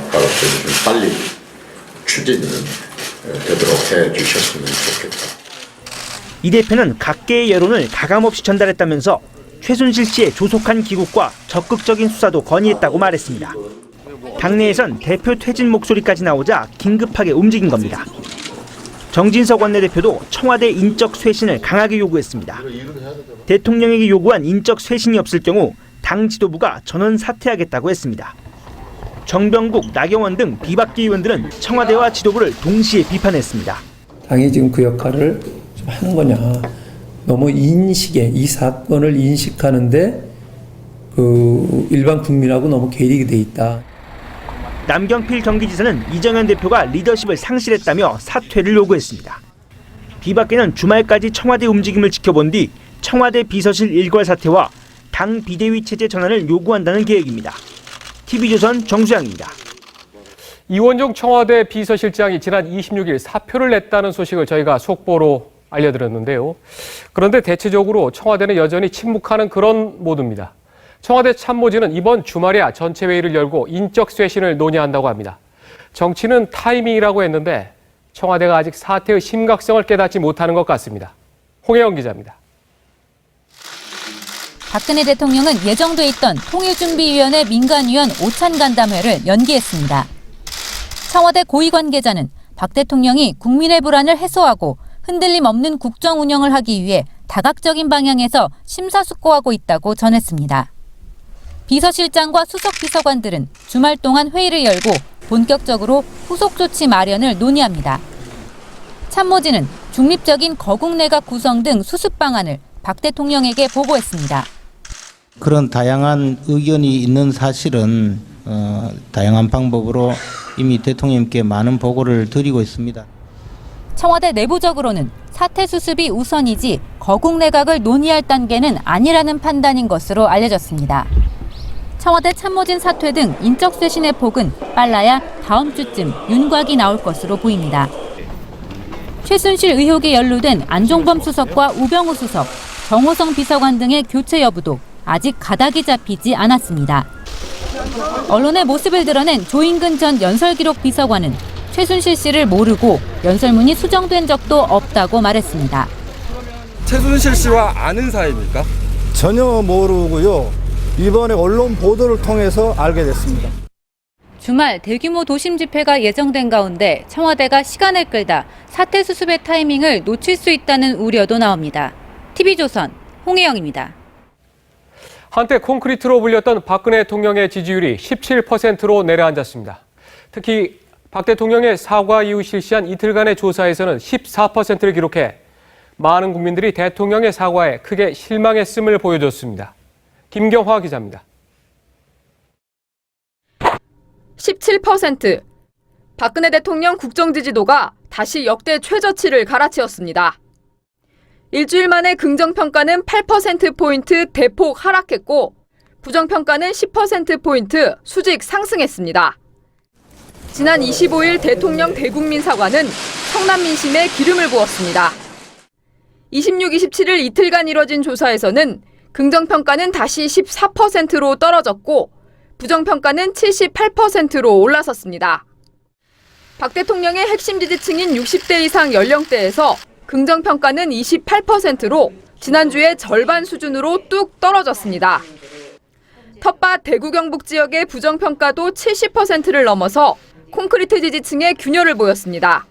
가급적 좀 빨리 추진을 되도록 해주셨으면 좋겠다. 이 대표는 각계의 여론을 가감없이 전달했다면서 최순실 씨의 조속한 귀국과 적극적인 수사도 건의했다고 말했습니다. 당내에선 대표 퇴진 목소리까지 나오자 긴급하게 움직인 겁니다. 정진석 원내대표도 청와대 인적 쇄신을 강하게 요구했습니다. 대통령에게 요구한 인적 쇄신이 없을 경우 당 지도부가 전원 사퇴하겠다고 했습니다. 정병국, 나경원 등 비박계 의원들은 청와대와 지도부를 동시에 비판했습니다. 당이 지금 그 역할을 좀 하는 거냐. 너무 이 사건을 인식하는데 그 일반 국민하고 너무 괴리가 돼 있다. 남경필 경기지사는 이정현 대표가 리더십을 상실했다며 사퇴를 요구했습니다. 비박계는 주말까지 청와대 움직임을 지켜본 뒤 청와대 비서실 일괄 사퇴와 당 비대위 체제 전환을 요구한다는 계획입니다. TV조선 정수양입니다. 이원종 청와대 비서실장이 지난 26일 사표를 냈다는 소식을 저희가 속보로 알려드렸는데요. 그런데 대체적으로 청와대는 여전히 침묵하는 그런 모드입니다. 청와대 참모진은 이번 주말에야 전체 회의를 열고 인적 쇄신을 논의한다고 합니다. 정치는 타이밍이라고 했는데 청와대가 아직 사태의 심각성을 깨닫지 못하는 것 같습니다. 홍혜영 기자입니다. 박근혜 대통령은 예정돼 있던 통일준비위원회 민간위원 오찬 간담회를 연기했습니다. 청와대 고위 관계자는 박 대통령이 국민의 불안을 해소하고 흔들림 없는 국정 운영을 하기 위해 다각적인 방향에서 심사숙고하고 있다고 전했습니다. 비서실장과 수석비서관들은 주말 동안 회의를 열고 본격적으로 후속 조치 마련을 논의합니다. 참모진은 중립적인 거국 내각 구성 등 수습 방안을 박 대통령에게 보고했습니다. 그런 다양한 의견이 있는 사실은 다양한 방법으로 이미 대통령님께 많은 보고를 드리고 있습니다. 청와대 내부적으로는 사태 수습이 우선이지 거국 내각을 논의할 단계는 아니라는 판단인 것으로 알려졌습니다. 청와대 참모진 사퇴 등 인적 쇄신의 폭은 빨라야 다음 주쯤 윤곽이 나올 것으로 보입니다. 최순실 의혹에 연루된 안종범 수석과 우병우 수석, 정호성 비서관 등의 교체 여부도 아직 가닥이 잡히지 않았습니다. 언론의 모습을 드러낸 조인근 전 연설기록 비서관은 최순실 씨를 모르고 연설문이 수정된 적도 없다고 말했습니다. 최순실 씨와 아는 사이입니까? 전혀 모르고요. 이번에 언론 보도를 통해서 알게 됐습니다. 주말 대규모 도심 집회가 예정된 가운데 청와대가 시간을 끌다 사태 수습의 타이밍을 놓칠 수 있다는 우려도 나옵니다. TV조선 홍혜영입니다. 한때 콘크리트로 불렸던 박근혜 대통령의 지지율이 17%로 내려앉았습니다. 특히 박 대통령의 사과 이후 실시한 이틀간의 조사에서는 14%를 기록해 많은 국민들이 대통령의 사과에 크게 실망했음을 보여줬습니다. 김경화 기자입니다. 17%. 박근혜 대통령 국정 지지도가 다시 역대 최저치를 갈아치웠습니다. 일주일 만에 긍정평가는 8%포인트 대폭 하락했고 부정평가는 10%포인트 수직 상승했습니다. 지난 25일 대통령 대국민 사과는 성남 민심에 기름을 부었습니다. 26, 27일 이틀간 이뤄진 조사에서는 긍정평가는 다시 14%로 떨어졌고 부정평가는 78%로 올라섰습니다. 박 대통령의 핵심 지지층인 60대 이상 연령대에서 긍정평가는 28%로 지난주에 절반 수준으로 뚝 떨어졌습니다. 텃밭 대구 경북 지역의 부정평가도 70%를 넘어서 콘크리트 지지층에 균열을 보였습니다.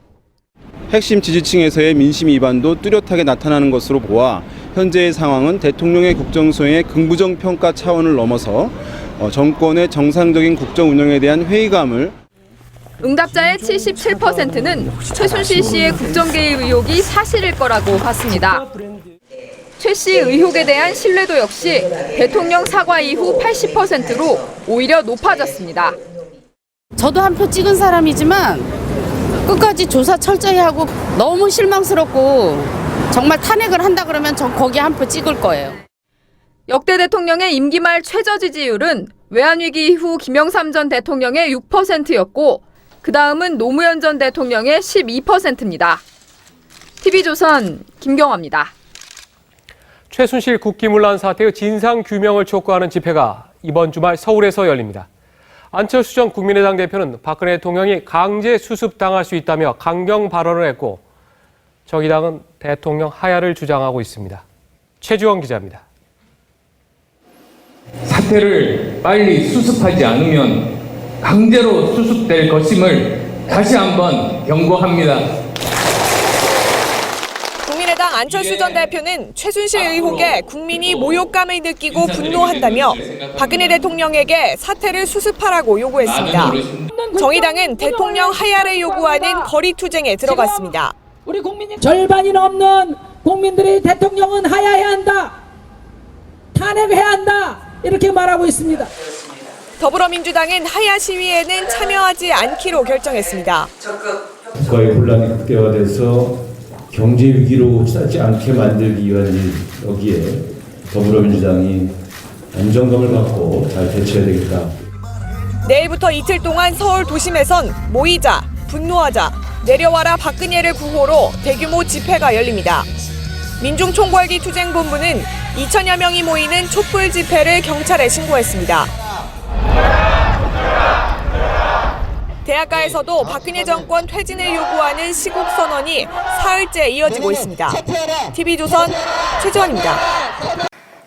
핵심 지지층에서의 민심 위반도 뚜렷하게 나타나는 것으로 보아 현재의 상황은 대통령의 국정 수행의 긍부정 평가 차원을 넘어서 정권의 정상적인 국정 운영에 대한 회의감을 응답자의 77%는 최순실 씨의 국정 개입 의혹이 사실일 거라고 봤습니다. 최 씨 의혹에 대한 신뢰도 역시 대통령 사과 이후 80%로 오히려 높아졌습니다. 저도 한 표 찍은 사람이지만 끝까지 조사 철저히 하고 너무 실망스럽고 정말 탄핵을 한다 그러면 전 거기에 한 표 찍을 거예요. 역대 대통령의 임기 말 최저 지지율은 외환위기 이후 김영삼 전 대통령의 6%였고 그 다음은 노무현 전 대통령의 12%입니다. TV조선 김경화입니다. 최순실 국기문란 사태의 진상규명을 촉구하는 집회가 이번 주말 서울에서 열립니다. 안철수 전 국민의당 대표는 박근혜 대통령이 강제 수습당할 수 있다며 강경 발언을 했고 정의당은 대통령 하야를 주장하고 있습니다. 최지원 기자입니다. 사태를 빨리 수습하지 않으면 강제로 수습될 것임을 다시 한번 경고합니다. 국민의당 안철수 전 대표는 최순실 의혹에 국민이 모욕감을 느끼고 분노한다며 박근혜 대통령에게 사태를 수습하라고 요구했습니다. 정의당은 대통령 하야를 요구하는 거리투쟁에 들어갔습니다. 우리 국민이 절반이 넘는 국민들이 대통령은 하야해야 한다. 탄핵해야 한다. 이렇게 말하고 있습니다. 더불어민주당은 하야 시위에는 참여하지 않기로 결정했습니다. 국가의 혼란이 극대화돼서 경제 위기로 치닫지 않게 만들기 위한 일, 여기에 더불어민주당이 안정감을 갖고 잘 대처해야 되겠다. 내일부터 이틀 동안 서울 도심에선 모이자, 분노하자, 내려와라 박근혜를 구호로 대규모 집회가 열립니다. 민중총궐기 투쟁본부는 2천여 명이 모이는 촛불 집회를 경찰에 신고했습니다. 대학가에서도 박근혜 정권 퇴진을 요구하는 시국선언이 사흘째 이어지고 있습니다. TV조선 최지원입니다.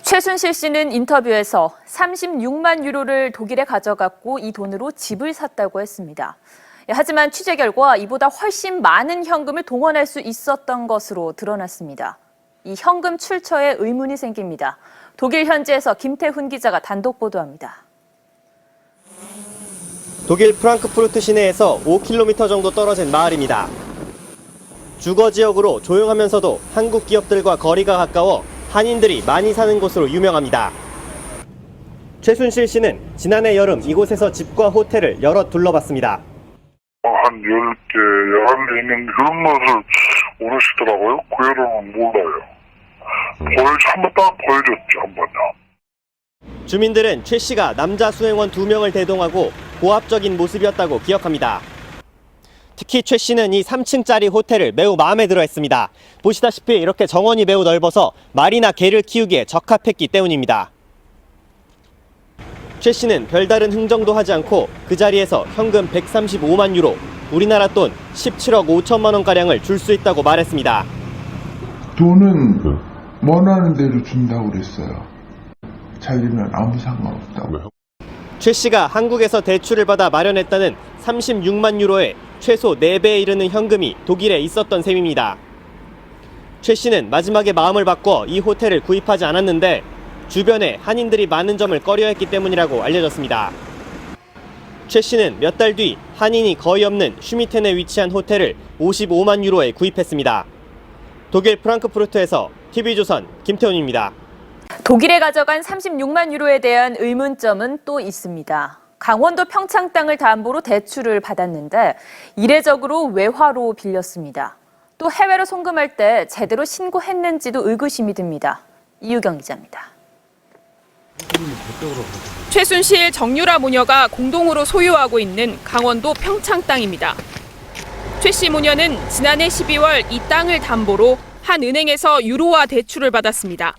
최순실 씨는 인터뷰에서 36만 유로를 독일에 가져갔고 이 돈으로 집을 샀다고 했습니다. 하지만 취재 결과 이보다 훨씬 많은 현금을 동원할 수 있었던 것으로 드러났습니다. 이 현금 출처에 의문이 생깁니다. 독일 현지에서 김태훈 기자가 단독 보도합니다. 독일 프랑크푸르트 시내에서 5km 정도 떨어진 마을입니다. 주거 지역으로 조용하면서도 한국 기업들과 거리가 가까워 한인들이 많이 사는 곳으로 유명합니다. 최순실 씨는 지난해 여름 이곳에서 집과 호텔을 여러 둘러봤습니다. 한 10개, 11개 있는 그런 것을 모르시더라고요. 그 여름은 몰라요. 한번 딱 보여줬죠, 한 번요. 주민들은 최 씨가 남자 수행원 2명을 대동하고 고압적인 모습이었다고 기억합니다. 특히 최 씨는 이 3층짜리 호텔을 매우 마음에 들어 했습니다. 보시다시피 이렇게 정원이 매우 넓어서 말이나 개를 키우기에 적합했기 때문입니다. 최 씨는 별다른 흥정도 하지 않고 그 자리에서 현금 135만 유로, 우리나라 돈 17억 5천만 원가량을 줄 수 있다고 말했습니다. 돈은 원하는 대로 준다고 그랬어요. 자기는 아무 상관없다고. 최 씨가 한국에서 대출을 받아 마련했다는 36만 유로의 최소 4배에 이르는 현금이 독일에 있었던 셈입니다. 최 씨는 마지막에 마음을 바꿔 이 호텔을 구입하지 않았는데 주변에 한인들이 많은 점을 꺼려했기 때문이라고 알려졌습니다. 최 씨는 몇 달 뒤 한인이 거의 없는 슈미텐에 위치한 호텔을 55만 유로에 구입했습니다. 독일 프랑크푸르트에서 TV조선 김태훈입니다. 독일에 가져간 36만 유로에 대한 의문점은 또 있습니다. 강원도 평창 땅을 담보로 대출을 받았는데 이례적으로 외화로 빌렸습니다. 또 해외로 송금할 때 제대로 신고했는지도 의구심이 듭니다. 이유경 기자입니다. 최순실, 정유라 모녀가 공동으로 소유하고 있는 강원도 평창 땅입니다. 최 씨 모녀는 지난해 12월 이 땅을 담보로 한 은행에서 유로화 대출을 받았습니다.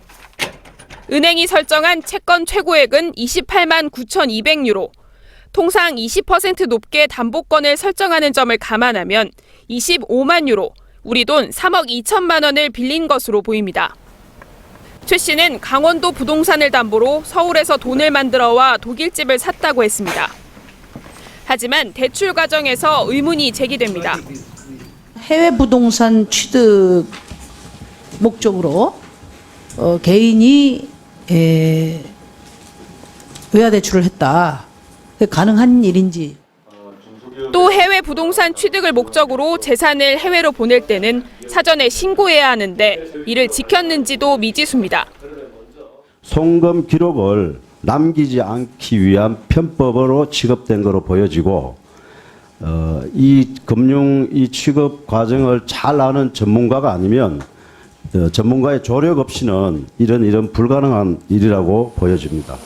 은행이 설정한 채권 최고액은 28만 9,200유로. 통상 20% 높게 담보권을 설정하는 점을 감안하면 25만 유로, 우리 돈 3억 2천만 원을 빌린 것으로 보입니다. 최 씨는 강원도 부동산을 담보로 서울에서 돈을 만들어와 독일집을 샀다고 했습니다. 하지만 대출 과정에서 의문이 제기됩니다. 해외 부동산 취득 목적으로 개인이 외화 대출을 했다. 가능한 일인지. 또 해외 부동산 취득을 목적으로 재산을 해외로 보낼 때는 사전에 신고해야 하는데 이를 지켰는지도 미지수입니다. 송금 기록을 남기지 않기 위한 편법으로 취급된 것으로 보여지고 이 취급 과정을 잘 아는 전문가가 아니면 전문가의 조력 없이는 이런 불가능한 일이라고 보여집니다.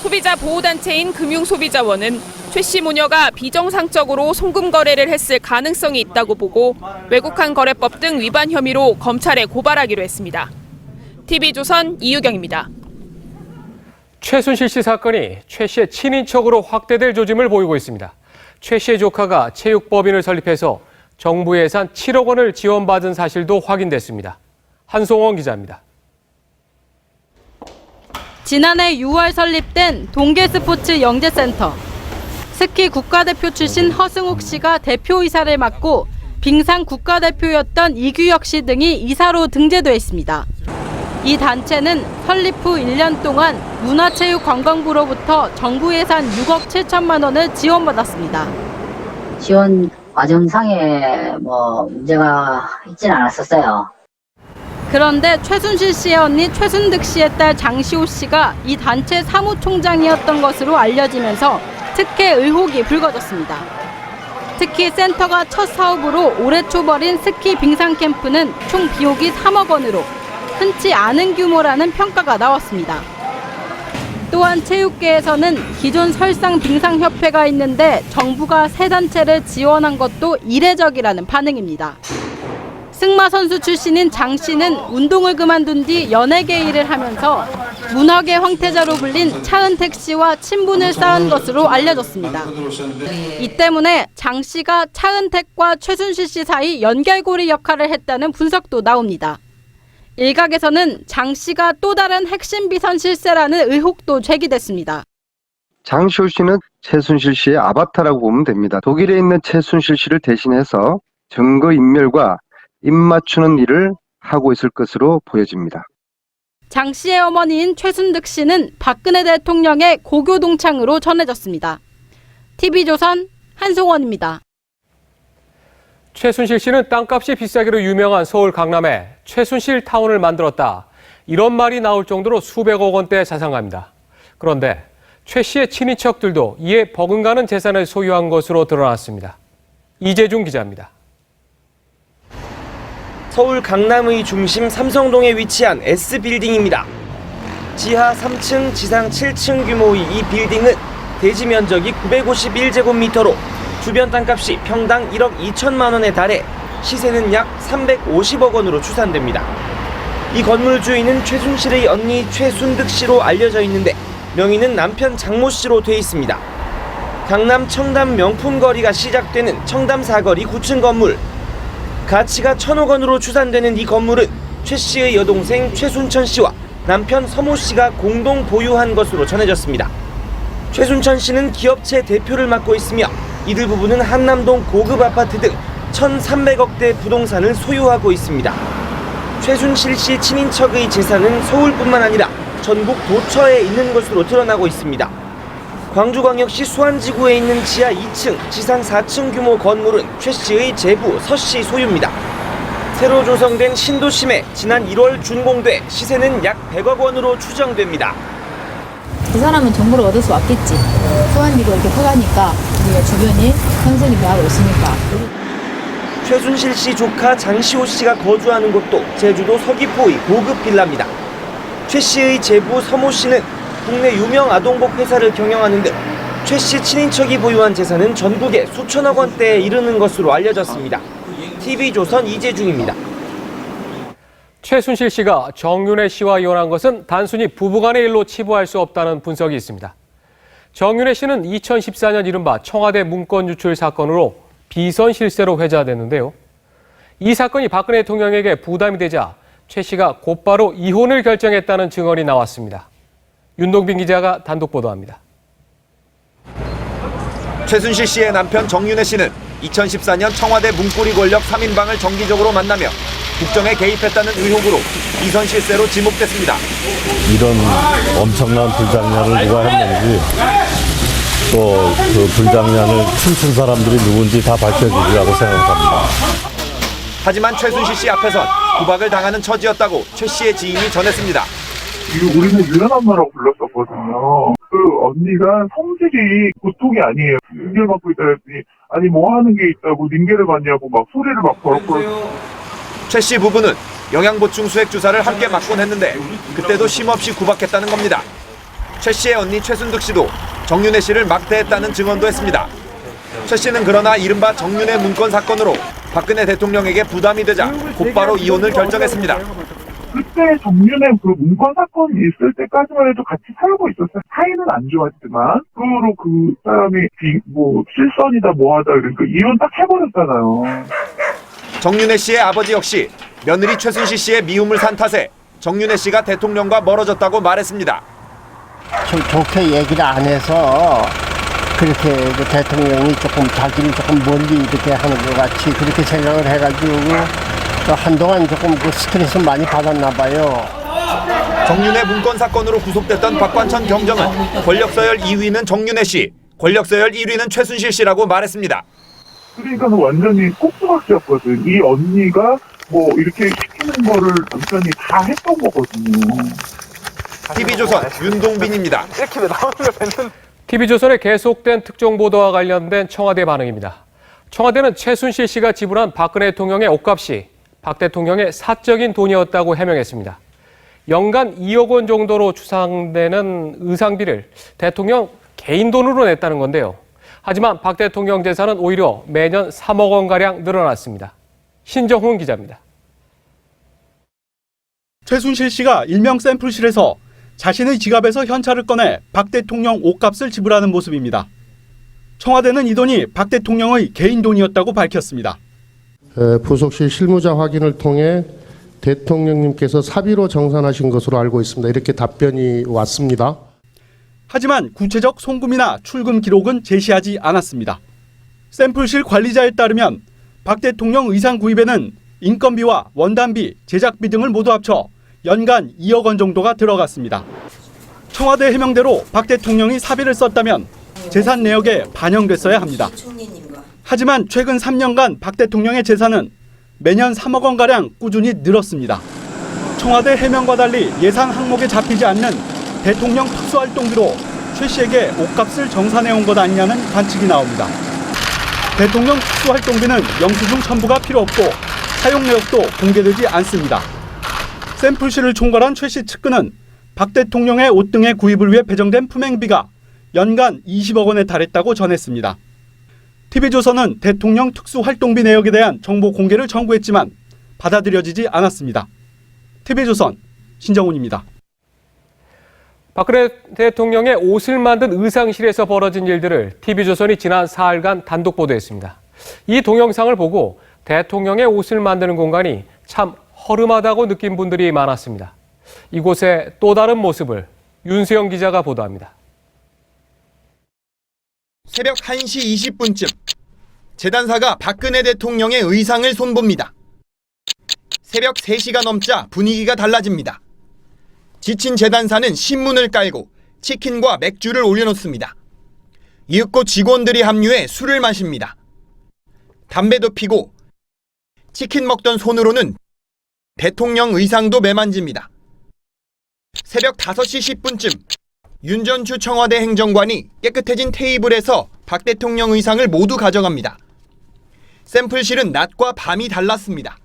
소비자 보호단체인 금융소비자원은 최 씨 모녀가 비정상적으로 송금 거래를 했을 가능성이 있다고 보고 외국환 거래법 등 위반 혐의로 검찰에 고발하기로 했습니다. TV조선 이유경입니다. 최순실 씨 사건이 최 씨의 친인척으로 확대될 조짐을 보이고 있습니다. 최 씨의 조카가 체육법인을 설립해서 정부 예산 7억 원을 지원받은 사실도 확인됐습니다. 한송원 기자입니다. 지난해 6월 설립된 동계스포츠 영재센터. 스키 국가대표 출신 허승욱 씨가 대표이사를 맡고 빙상 국가대표였던 이규혁 씨 등이 이사로 등재돼 있습니다. 이 단체는 설립 후 1년 동안 문화체육관광부로부터 정부 예산 6억 7천만 원을 지원받았습니다. 지원 과정상에 문제가 있지는 않았었어요. 그런데 최순실 씨의 언니 최순득 씨의 딸 장시호 씨가 이 단체 사무총장이었던 것으로 알려지면서 특혜 의혹이 불거졌습니다. 특히 센터가 첫 사업으로 올해 초 벌인 스키 빙상 캠프는 총 비용이 3억 원으로 흔치 않은 규모라는 평가가 나왔습니다. 또한 체육계에서는 기존 설상 빙상협회가 있는데 정부가 새 단체를 지원한 것도 이례적이라는 반응입니다. 승마 선수 출신인 장 씨는 운동을 그만둔 뒤 연예계 일을 하면서 문학의 황태자로 불린 차은택 씨와 친분을 쌓은 것으로 알려졌습니다. 이 때문에 장 씨가 차은택과 최순실 씨 사이 연결고리 역할을 했다는 분석도 나옵니다. 일각에서는 장 씨가 또 다른 핵심 비선 실세라는 의혹도 제기됐습니다. 장시호 씨는 최순실 씨의 아바타라고 보면 됩니다. 독일에 있는 최순실 씨를 대신해서 증거인멸과 입맞추는 일을 하고 있을 것으로 보여집니다. 장 씨의 어머니인 최순득 씨는 박근혜 대통령의 고교 동창으로 전해졌습니다. TV조선 한송원입니다. 최순실 씨는 땅값이 비싸기로 유명한 서울 강남에 최순실 타운을 만들었다. 이런 말이 나올 정도로 수백억 원대 자산가입니다. 그런데 최 씨의 친인척들도 이에 버금가는 재산을 소유한 것으로 드러났습니다. 이재중 기자입니다. 서울 강남의 중심 삼성동에 위치한 S빌딩입니다. 지하 3층, 지상 7층 규모의 이 빌딩은 대지 면적이 951제곱미터로 주변 땅값이 평당 1억 2천만 원에 달해 시세는 약 350억 원으로 추산됩니다. 이 건물 주인은 최순실의 언니 최순득 씨로 알려져 있는데 명의는 남편 장모 씨로 돼 있습니다. 강남 청담 명품거리가 시작되는 청담 사거리 9층 건물. 가치가 1,000억 원으로 추산되는 이 건물은 최 씨의 여동생 최순천 씨와 남편 서모 씨가 공동 보유한 것으로 전해졌습니다. 최순천 씨는 기업체 대표를 맡고 있으며 이들 부부는 한남동 고급 아파트 등 1,300억대 부동산을 소유하고 있습니다. 최순실 씨 친인척의 재산은 서울뿐만 아니라 전국 도처에 있는 것으로 드러나고 있습니다. 광주광역시 수안지구에 있는 지하 2층, 지상 4층 규모 건물은 최 씨의 제부 서 씨 소유입니다. 새로 조성된 신도심에 지난 1월 준공돼 시세는 약 100억 원으로 추정됩니다. 그 사람은 정보를 얻어서 왔겠지. 수안지구 이렇게 커가니까 우리가 주변이 형성이 돼하고 있으니까. 최순실 씨 조카 장시호 씨가 거주하는 곳도 제주도 서귀포의 고급 빌라입니다. 최 씨의 제부 서모 씨는 국내 유명 아동복 회사를 경영하는 등 최 씨 친인척이 보유한 재산은 전국에 수천억 원대에 이르는 것으로 알려졌습니다. TV조선 이재중입니다. 최순실 씨가 정윤회 씨와 이혼한 것은 단순히 부부간의 일로 치부할 수 없다는 분석이 있습니다. 정윤회 씨는 2014년 이른바 청와대 문건 유출 사건으로 비선 실세로 회자됐는데요. 이 사건이 박근혜 대통령에게 부담이 되자 최 씨가 곧바로 이혼을 결정했다는 증언이 나왔습니다. 윤동빈 기자가 단독 보도합니다. 최순실 씨의 남편 정윤회 씨는 2014년 청와대 문고리 권력 3인방을 정기적으로 만나며 국정에 개입했다는 의혹으로 비선 실세로 지목됐습니다. 이런 엄청난 불장난을 누가 했는지 또 그 불장난을 춤춘 사람들이 누군지 다 밝혀지리라고 생각합니다. 하지만 최순실 씨 앞에선 구박을 당하는 처지였다고 최 씨의 지인이 전했습니다. 우리는 유연 엄마라고 불렀었거든요. 그 언니가 성질이 보통이 아니에요. 링겔 받고 있다 했더니 아니 뭐 하는 게 있다고 링겔을 받냐고 막 소리를 막 버럭버럭. 최 씨 부부는 영양보충 수액 주사를 함께 맞곤 했는데 그때도 쉼없이 구박했다는 겁니다. 최 씨의 언니 최순득 씨도 정윤회 씨를 막대했다는 증언도 했습니다. 최 씨는 그러나 이른바 정윤회 문건 사건으로 박근혜 대통령에게 부담이 되자 곧바로 이혼을 결정했습니다. 그때 정윤회 그 문건 사건이 있을 때까지만 해도 같이 살고 있었어요. 사이는 안 좋았지만 그 후로 그 사람이 뭐 실선이다 뭐하다 그러니까 이혼 딱 해버렸잖아요. 정윤회 씨의 아버지 역시 며느리 최순실 씨의 미움을 산 탓에 정윤회 씨가 대통령과 멀어졌다고 말했습니다. 좀 좋게 얘기를 안 해서 그렇게 그 대통령이 조금 자기를 조금 멀리 이렇게 하는 것 같이 그렇게 생각을 해가지고 한동안 조금 그 스트레스 많이 받았나 봐요. 정윤회 문건 사건으로 구속됐던 박관천 경정은 권력서열 2위는 정윤회 씨, 권력서열 1위는 최순실 씨라고 말했습니다. 그러니까 완전히 꼭두각시였거든. 이 언니가 뭐 이렇게 시키는 거를 남편이 다 했던 거거든요. TV조선 윤동빈입니다. TV조선의 계속된 특종 보도와 관련된 청와대 반응입니다. 청와대는 최순실 씨가 지불한 박근혜 대통령의 옷값이 박 대통령의 사적인 돈이었다고 해명했습니다. 연간 2억 원 정도로 추상되는 의상비를 대통령 개인 돈으로 냈다는 건데요. 하지만 박 대통령 재산은 오히려 매년 3억 원가량 늘어났습니다. 신정훈 기자입니다. 최순실 씨가 일명 샘플실에서 자신의 지갑에서 현찰을 꺼내 박 대통령 옷값을 지불하는 모습입니다. 청와대는 이 돈이 박 대통령의 개인 돈이었다고 밝혔습니다. 부속실 실무자 확인을 통해 대통령님께서 사비로 정산하신 것으로 알고 있습니다. 이렇게 답변이 왔습니다. 하지만 구체적 송금이나 출금 기록은 제시하지 않았습니다. 샘플실 관리자에 따르면 박 대통령 의상 구입에는 인건비와 원단비, 제작비 등을 모두 합쳐 연간 2억 원 정도가 들어갔습니다. 청와대 해명대로 박 대통령이 사비를 썼다면 재산 내역에 반영됐어야 합니다. 하지만 최근 3년간 박 대통령의 재산은 매년 3억 원가량 꾸준히 늘었습니다. 청와대 해명과 달리 예상 항목에 잡히지 않는 대통령 특수활동비로 최 씨에게 옷값을 정산해온 것 아니냐는 관측이 나옵니다. 대통령 특수활동비는 영수증 첨부가 필요 없고 사용 내역도 공개되지 않습니다. 샘플실을 총괄한 최 씨 측근은 박 대통령의 옷 등의 구입을 위해 배정된 품행비가 연간 20억 원에 달했다고 전했습니다. TV조선은 대통령 특수활동비 내역에 대한 정보 공개를 청구했지만 받아들여지지 않았습니다. TV조선 신정훈입니다. 박근혜 대통령의 옷을 만든 의상실에서 벌어진 일들을 TV조선이 지난 4일간 단독 보도했습니다. 이 동영상을 보고 대통령의 옷을 만드는 공간이 참 허름하다고 느낀 분들이 많았습니다. 이곳의 또 다른 모습을 윤수영 기자가 보도합니다. 새벽 1시 20분쯤 재단사가 박근혜 대통령의 의상을 손봅니다. 새벽 3시가 넘자 분위기가 달라집니다. 지친 재단사는 신문을 깔고 치킨과 맥주를 올려놓습니다. 이윽고 직원들이 합류해 술을 마십니다. 담배도 피고 치킨 먹던 손으로는 대통령 의상도 매만집니다. 새벽 5시 10분쯤 윤전추 청와대 행정관이 깨끗해진 테이블에서 박 대통령 의상을 모두 가져갑니다. 샘플실은 낮과 밤이 달랐습니다.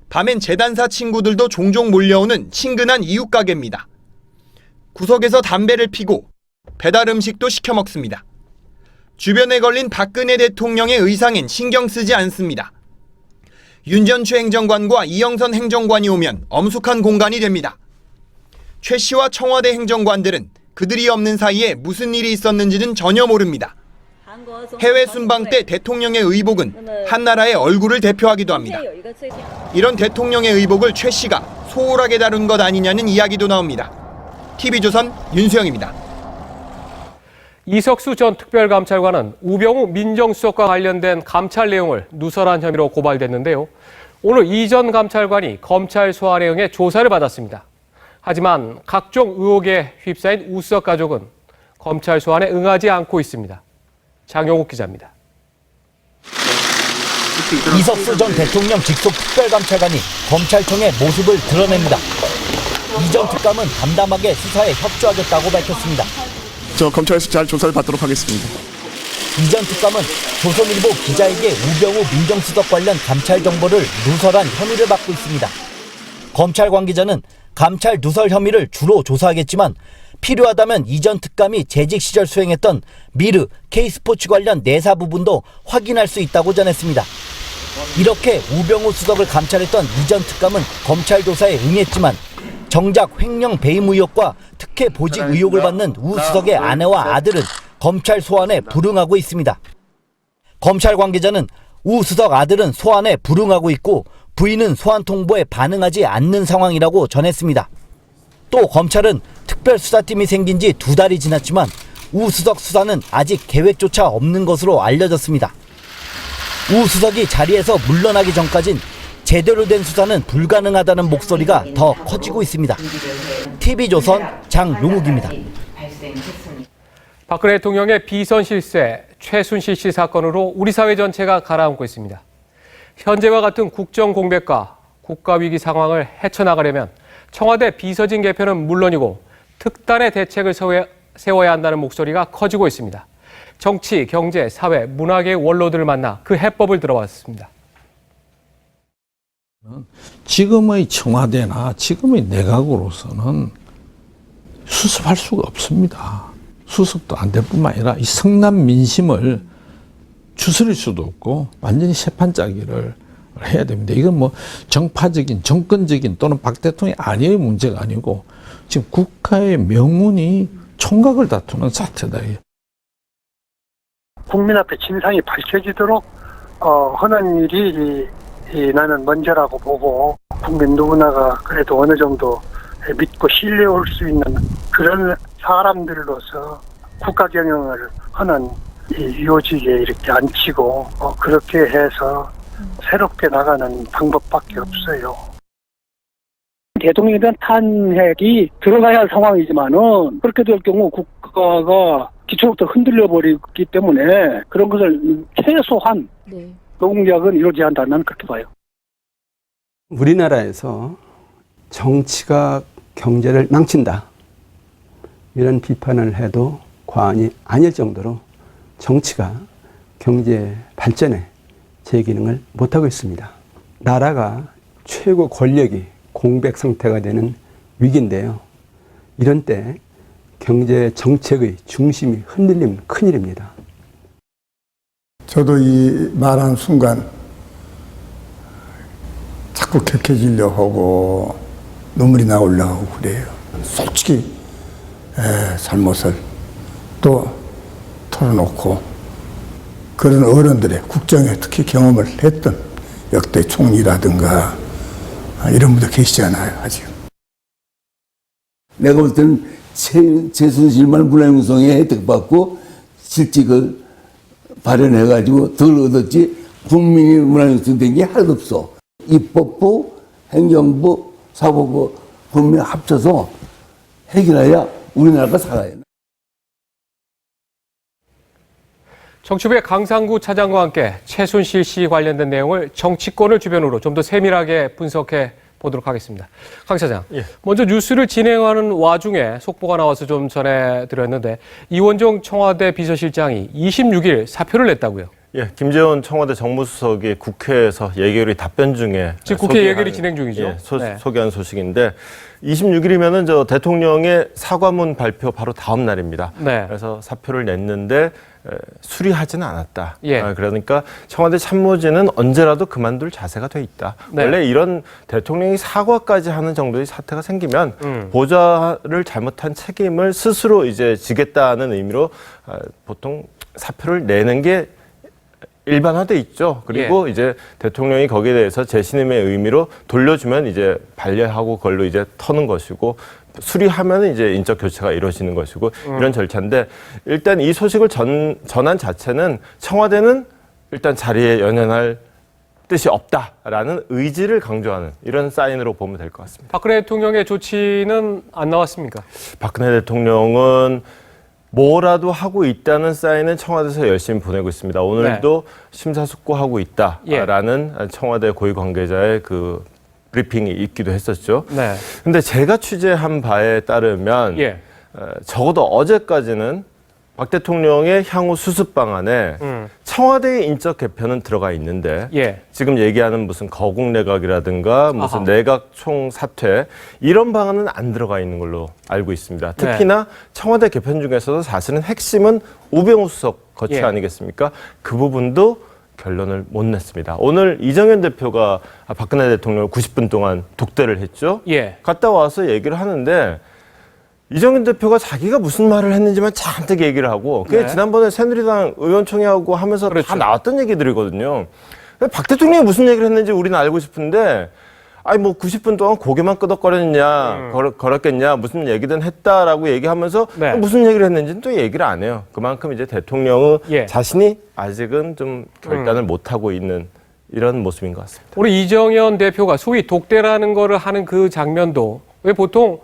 밤엔 재단사 친구들도 종종 몰려오는 친근한 이웃가게입니다. 구석에서 담배를 피고 배달 음식도 시켜 먹습니다. 주변에 걸린 박근혜 대통령의 의상엔 신경 쓰지 않습니다. 윤전추 행정관과 이영선 행정관이 오면 엄숙한 공간이 됩니다. 최 씨와 청와대 행정관들은 그들이 없는 사이에 무슨 일이 있었는지는 전혀 모릅니다. 해외 순방 때 대통령의 의복은 한 나라의 얼굴을 대표하기도 합니다. 이런 대통령의 의복을 최 씨가 소홀하게 다룬 것 아니냐는 이야기도 나옵니다. TV조선 윤수영입니다. 이석수 전 특별감찰관은 우병우 민정수석과 관련된 감찰 내용을 누설한 혐의로 고발됐는데요. 오늘 이 전 감찰관이 검찰 소환에 응해 조사를 받았습니다. 하지만 각종 의혹에 휩싸인 우 수석 가족은 검찰 소환에 응하지 않고 있습니다. 장용욱 기자입니다. 이석수 전 대통령 직속 특별감찰관이 검찰청의 모습을 드러냅니다. 이 전 특감은 담담하게 수사에 협조하겠다고 밝혔습니다. 저 검찰에서 잘 조사를 받도록 하겠습니다. 이 전 특감은 조선일보 기자에게 우병우 민정수석 관련 감찰 정보를 누설한 혐의를 받고 있습니다. 검찰 관계자는 감찰 누설 혐의를 주로 조사하겠지만 필요하다면 이 전 특감이 재직 시절 수행했던 미르, K스포츠 관련 내사 부분도 확인할 수 있다고 전했습니다. 이렇게 우병우 수석을 감찰했던 이 전 특감은 검찰 조사에 응했지만 정작 횡령 배임 의혹과 특혜 보직 의혹을 받는 우 수석의 아내와 아들은 검찰 소환에 불응하고 있습니다. 검찰 관계자는 우 수석 아들은 소환에 불응하고 있고 부인은 소환 통보에 반응하지 않는 상황이라고 전했습니다. 또 검찰은 특별수사팀이 생긴 지 2달이 지났지만 우 수석 수사는 아직 계획조차 없는 것으로 알려졌습니다. 우 수석이 자리에서 물러나기 전까진 제대로 된 수사는 불가능하다는 목소리가 더 커지고 있습니다. TV조선 장용욱입니다. 박근혜 대통령의 비선 실세, 최순실 씨 사건으로 우리 사회 전체가 가라앉고 있습니다. 현재와 같은 국정 공백과 국가위기 상황을 헤쳐나가려면 청와대 비서진 개편은 물론이고 특단의 대책을 세워야 한다는 목소리가 커지고 있습니다. 정치, 경제, 사회, 문화계의 원로들을 만나 그 해법을 들어봤습니다. 지금의 청와대나 지금의 내각으로서는 수습할 수가 없습니다. 수습도 안 될 뿐만 아니라 이 성남 민심을 추스릴 수도 없고 완전히 세판짜기를 해야 됩니다. 이건 뭐 정파적인, 정권적인 또는 박 대통령이 아니의 문제가 아니고 지금 국가의 명운이 총각을 다투는 사태다. 국민 앞에 진상이 밝혀지도록 하는 일이 나는 먼저라고 보고 국민 누구나가 그래도 어느 정도 믿고 신뢰할 수 있는 그런 사람들로서 국가 경영을 하는 이 요직에 이렇게 앉히고 그렇게 해서 새롭게 나가는 방법밖에 없어요. 대통령에 대한 탄핵이 들어가야 할 상황이지만은 그렇게 될 경우 국가가 기초부터 흔들려 버리기 때문에 그런 것을 최소한 공약은 이루어져야 한다. 나는 그렇게 봐요. 우리나라에서 정치가 경제를 망친다. 이런 비판을 해도 과언이 아닐 정도로 정치가 경제 발전에 제 기능을 못하고 있습니다. 나라가 최고 권력이 공백 상태가 되는 위기인데요. 이런 때 경제 정책의 중심이 흔들리면 큰일입니다. 저도 이 말하는 순간 자꾸 격해지려고 하고 눈물이 나오려고 그래요. 솔직히 잘못을 또 털어놓고 그런 어른들의 국정에 특히 경험을 했던 역대 총리라든가 이런 분들 계시잖아요, 아직. 내가 볼 때는 최순실만 문화융성에 혜택받고 실직을 발현해가지고 덜 얻었지 국민이 문화융성 된 게 하나도 없어. 입법부, 행정부, 사법부, 국민 합쳐서 해결해야 우리나라가 살아요. 정치부의 강상구 차장과 함께 최순실 씨 관련된 내용을 정치권을 주변으로 좀 더 세밀하게 분석해 보도록 하겠습니다. 강 차장, 먼저 뉴스를 진행하는 와중에 속보가 나와서 좀 전해드렸는데 이원종 청와대 비서실장이 26일 사표를 냈다고요? 예, 김재원 청와대 정무수석이 국회에서 예결위 답변 중에 지금 국회 예결위 진행 중이죠. 소개한 소식인데 26일이면은 저 대통령의 사과문 발표 바로 다음 날입니다. 그래서 사표를 냈는데 수리하지는 않았다. 그러니까 청와대 참모진은 언제라도 그만둘 자세가 돼 있다. 원래 이런 대통령이 사과까지 하는 정도의 사태가 생기면 보좌를 잘못한 책임을 스스로 이제 지겠다는 의미로 보통 사표를 내는 게 일반화돼 있죠. 그리고 이제 대통령이 거기에 대해서 재신임의 의미로 돌려주면 이제 반려하고 그걸로 이제 터는 것이고 수리하면 이제 인적 교체가 이루어지는 것이고 이런 절차인데 일단 이 소식을 전한 자체는 청와대는 일단 자리에 연연할 뜻이 없다라는 의지를 강조하는 이런 사인으로 보면 될 것 같습니다. 박근혜 대통령의 조치는 안 나왔습니까? 박근혜 대통령은 뭐라도 하고 있다는 사인은 청와대에서 열심히 보내고 있습니다. 오늘도 심사숙고하고 있다라는 청와대 고위 관계자의 그 브리핑이 있기도 했었죠. 근데 제가 취재한 바에 따르면 적어도 어제까지는 박 대통령의 향후 수습 방안에 청와대의 인적 개편은 들어가 있는데 지금 얘기하는 무슨 거국 내각이라든가 무슨 내각 총 사퇴 이런 방안은 안 들어가 있는 걸로 알고 있습니다. 특히나 청와대 개편 중에서도 사실은 핵심은 우병우 수석 거취 아니겠습니까? 그 부분도 결론을 못 냈습니다. 오늘 이정현 대표가 박근혜 대통령을 90분 동안 독대를 했죠. 갔다 와서 얘기를 하는데 이정현 대표가 자기가 무슨 말을 했는지만 잔뜩 얘기를 하고 그게 지난번에 새누리당 의원총회하고 하면서 다 나왔던 얘기들이거든요. 박 대통령이 무슨 얘기를 했는지 우리는 알고 싶은데 아니 뭐 90분 동안 고개만 끄덕거렸냐 걸었겠냐 무슨 얘기든 했다라고 얘기하면서 무슨 얘기를 했는지는 또 얘기를 안 해요. 그만큼 이제 대통령은 자신이 아직은 좀 결단을 못하고 있는 이런 모습인 것 같습니다. 오늘 이정현 대표가 소위 독대라는 거를 하는 그 장면도 왜 보통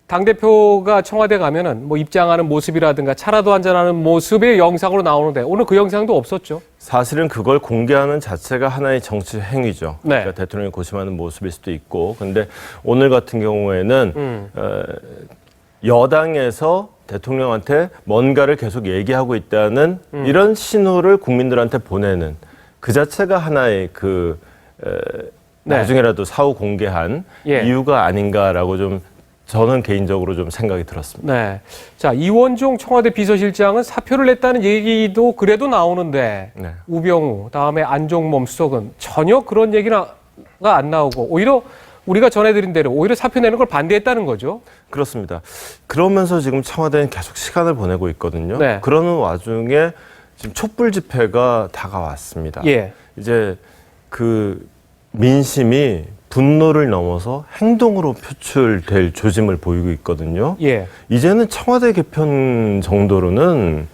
당대표가 청와대 가면은 뭐 입장하는 모습이라든가 차라도 한잔하는 모습의 영상으로 나오는데 오늘 그 영상도 없었죠. 사실은 그걸 공개하는 자체가 하나의 정치 행위죠. 그러니까 대통령이 고심하는 모습일 수도 있고. 근데 오늘 같은 경우에는 여당에서 대통령한테 뭔가를 계속 얘기하고 있다는 이런 신호를 국민들한테 보내는 그 자체가 하나의 그 나중에라도 사후 공개한 이유가 아닌가라고 좀 저는 개인적으로 좀 생각이 들었습니다. 자, 이원종 청와대 비서실장은 사표를 냈다는 얘기도 그래도 나오는데 우병우, 다음에 안종범 수석은 전혀 그런 얘기가 안 나오고 오히려 우리가 전해드린 대로 오히려 사표 내는 걸 반대했다는 거죠. 그렇습니다. 그러면서 지금 청와대는 계속 시간을 보내고 있거든요. 그러는 와중에 지금 촛불 집회가 다가왔습니다. 이제 그 민심이 분노를 넘어서 행동으로 표출될 조짐을 보이고 있거든요. 예. 이제는 청와대 개편 정도로는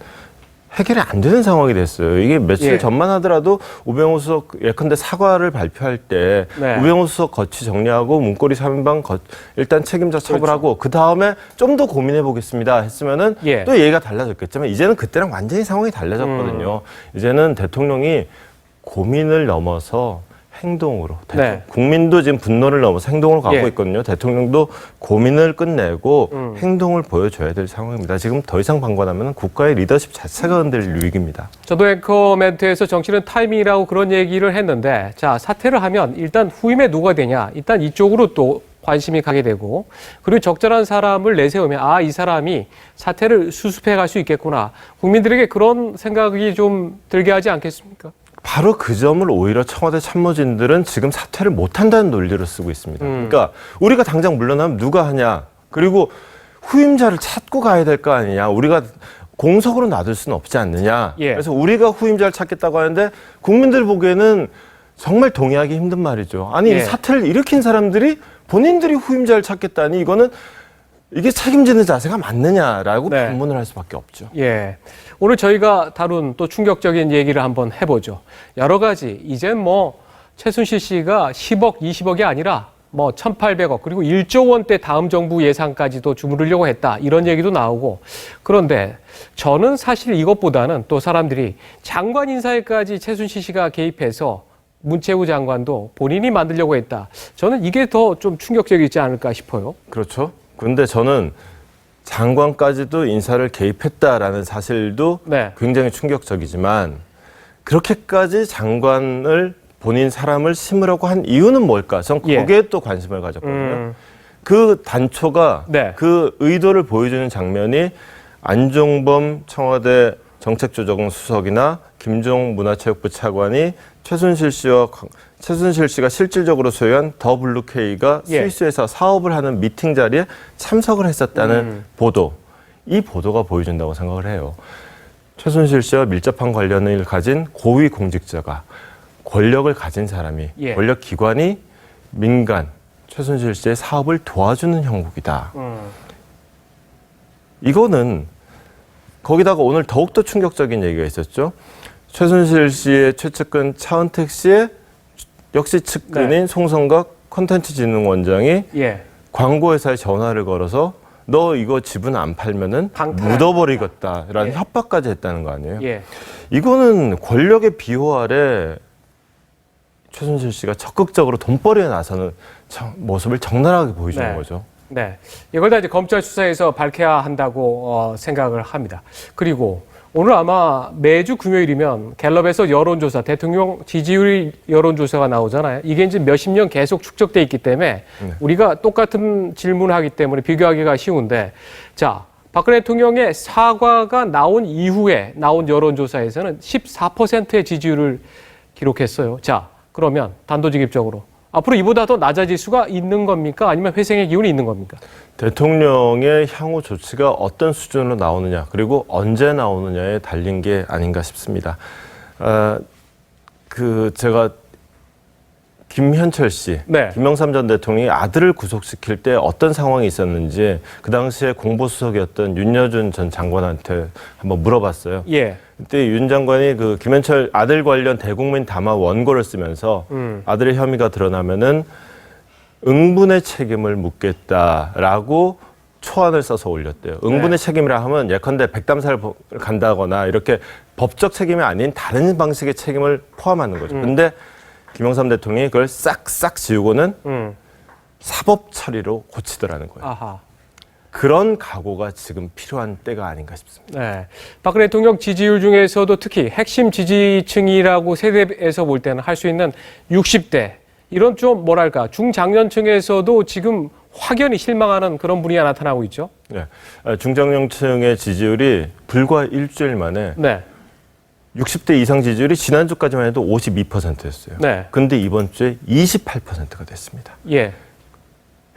해결이 안 되는 상황이 됐어요. 이게 며칠 예. 전만 하더라도 우병우 수석 예컨대 사과를 발표할 때 네. 우병우 수석 거취 정리하고 문고리 3인방 일단 책임자 처벌하고 그 다음에 좀 더 고민해 보겠습니다 했으면은 예. 또 얘기가 달라졌겠지만 이제는 그때랑 완전히 상황이 달라졌거든요. 이제는 대통령이 고민을 넘어서 행동으로 네. 국민도 지금 분노를 넘어서 행동을 갖고 예. 있거든요. 대통령도 고민을 끝내고 행동을 보여줘야 될 상황입니다. 지금 더 이상 방관하면 국가의 리더십 자체가 흔들릴 위기입니다. 저도 앵커 멘트에서 정치는 타이밍이라고 그런 얘기를 했는데, 자, 사퇴를 하면 일단 후임에 누가 되냐, 일단 이쪽으로 또 관심이 가게 되고, 그리고 적절한 사람을 내세우면 아, 이 사람이 사퇴를 수습해 갈 수 있겠구나. 국민들에게 그런 생각이 좀 들게 하지 않겠습니까? 바로 그 점을 오히려 청와대 참모진들은 지금 사퇴를 못한다는 논리로 쓰고 있습니다. 그러니까 우리가 당장 물러나면 누가 하냐. 그리고 후임자를 찾고 가야 될 거 아니냐. 우리가 공석으로 놔둘 수는 없지 않느냐. 예. 그래서 우리가 후임자를 찾겠다고 하는데 국민들 보기에는 정말 동의하기 힘든 말이죠. 아니 예. 사태를 일으킨 사람들이 본인들이 후임자를 찾겠다니 이거는 이게 책임지는 자세가 맞느냐라고 네. 반문을 할 수밖에 없죠. 예. 오늘 저희가 다룬 또 충격적인 얘기를 한번 해보죠. 여러 가지, 이젠 뭐 최순실 씨가 10억, 20억이 아니라 뭐 1,800억 그리고 1조 원대 다음 정부 예산까지도 주무르려고 했다. 이런 얘기도 나오고. 그런데 저는 사실 이것보다는 또 사람들이 장관 인사에까지 최순실 씨가 개입해서 문체부 장관도 본인이 만들려고 했다. 저는 이게 더 좀 충격적이지 않을까 싶어요. 그렇죠. 그런데 저는 장관까지도 인사를 개입했다라는 사실도 네. 굉장히 충격적이지만 그렇게까지 장관을 본인 사람을 심으려고 한 이유는 뭘까? 전 거기에 또 관심을 가졌거든요. 그 단초가 네. 그 의도를 보여주는 장면이 안종범 청와대 정책조정수석이나 김종 문화체육부 차관이 최순실 씨가 실질적으로 소유한 더 블루케이가 예. 스위스에서 사업을 하는 미팅 자리에 참석을 했었다는 보도. 이 보도가 보여준다고 생각을 해요. 최순실 씨와 밀접한 관련을 가진 고위 공직자가 권력을 가진 사람이 예. 권력 기관이 민간 최순실 씨의 사업을 도와주는 형국이다. 이거는 거기다가 오늘 더욱더 충격적인 얘기가 있었죠. 최순실 씨의 최측근 차은택 씨의 역시 측근인 송성각 콘텐츠진흥원장이 예. 광고회사에 전화를 걸어서 너 이거 지분 안 팔면은 묻어버리겠다라는 협박까지 했다는 거 아니에요. 예. 이거는 권력의 비호 아래 최순실 씨가 적극적으로 돈벌이에 나서는 모습을 적나라하게 보여주는 네. 거죠. 네. 이걸 다 이제 검찰 수사에서 밝혀야 한다고 생각을 합니다. 그리고 오늘 아마 매주 금요일이면 갤럽에서 여론조사, 대통령 지지율 여론조사가 나오잖아요. 이게 이제 몇십 년 계속 축적돼 있기 때문에 우리가 똑같은 질문을 하기 때문에 비교하기가 쉬운데, 자, 박근혜 대통령의 사과가 나온 이후에 나온 여론조사에서는 14%의 지지율을 기록했어요. 자, 그러면 단도직입적으로 앞으로 이보다 더 낮아질 수가 있는 겁니까? 아니면 회생의 기운이 있는 겁니까? 대통령의 향후 조치가 어떤 수준으로 나오느냐, 그리고 언제 나오느냐에 달린 게 아닌가 싶습니다. 제가 김현철 씨, 네. 김영삼 전 대통령이 아들을 구속시킬 때 어떤 상황이 있었는지 그 당시에 공보수석이었던 윤여준 전 장관한테 한번 물어봤어요. 예. 그때 윤 장관이 그 김현철 아들 관련 대국민 담화 원고를 쓰면서 아들의 혐의가 드러나면은 응분의 책임을 묻겠다라고 초안을 써서 올렸대요. 응분의 책임이라 하면 예컨대 백담사를 간다거나 이렇게 법적 책임이 아닌 다른 방식의 책임을 포함하는 거죠. 근데 김영삼 대통령이 그걸 싹싹 지우고는 사법 처리로 고치더라는 거예요. 아하. 그런 각오가 지금 필요한 때가 아닌가 싶습니다. 네. 박근혜 대통령 지지율 중에서도 특히 핵심 지지층이라고 세대에서 볼 때는 할 수 있는 60대, 이런 좀 뭐랄까 중장년층에서도 지금 확연히 실망하는 그런 분위기가 나타나고 있죠. 네. 중장년층의 지지율이 불과 일주일 만에 60대 이상 지지율이 지난주까지만 해도 52%였어요. 네. 근데 이번 주에 28%가 됐습니다. 예.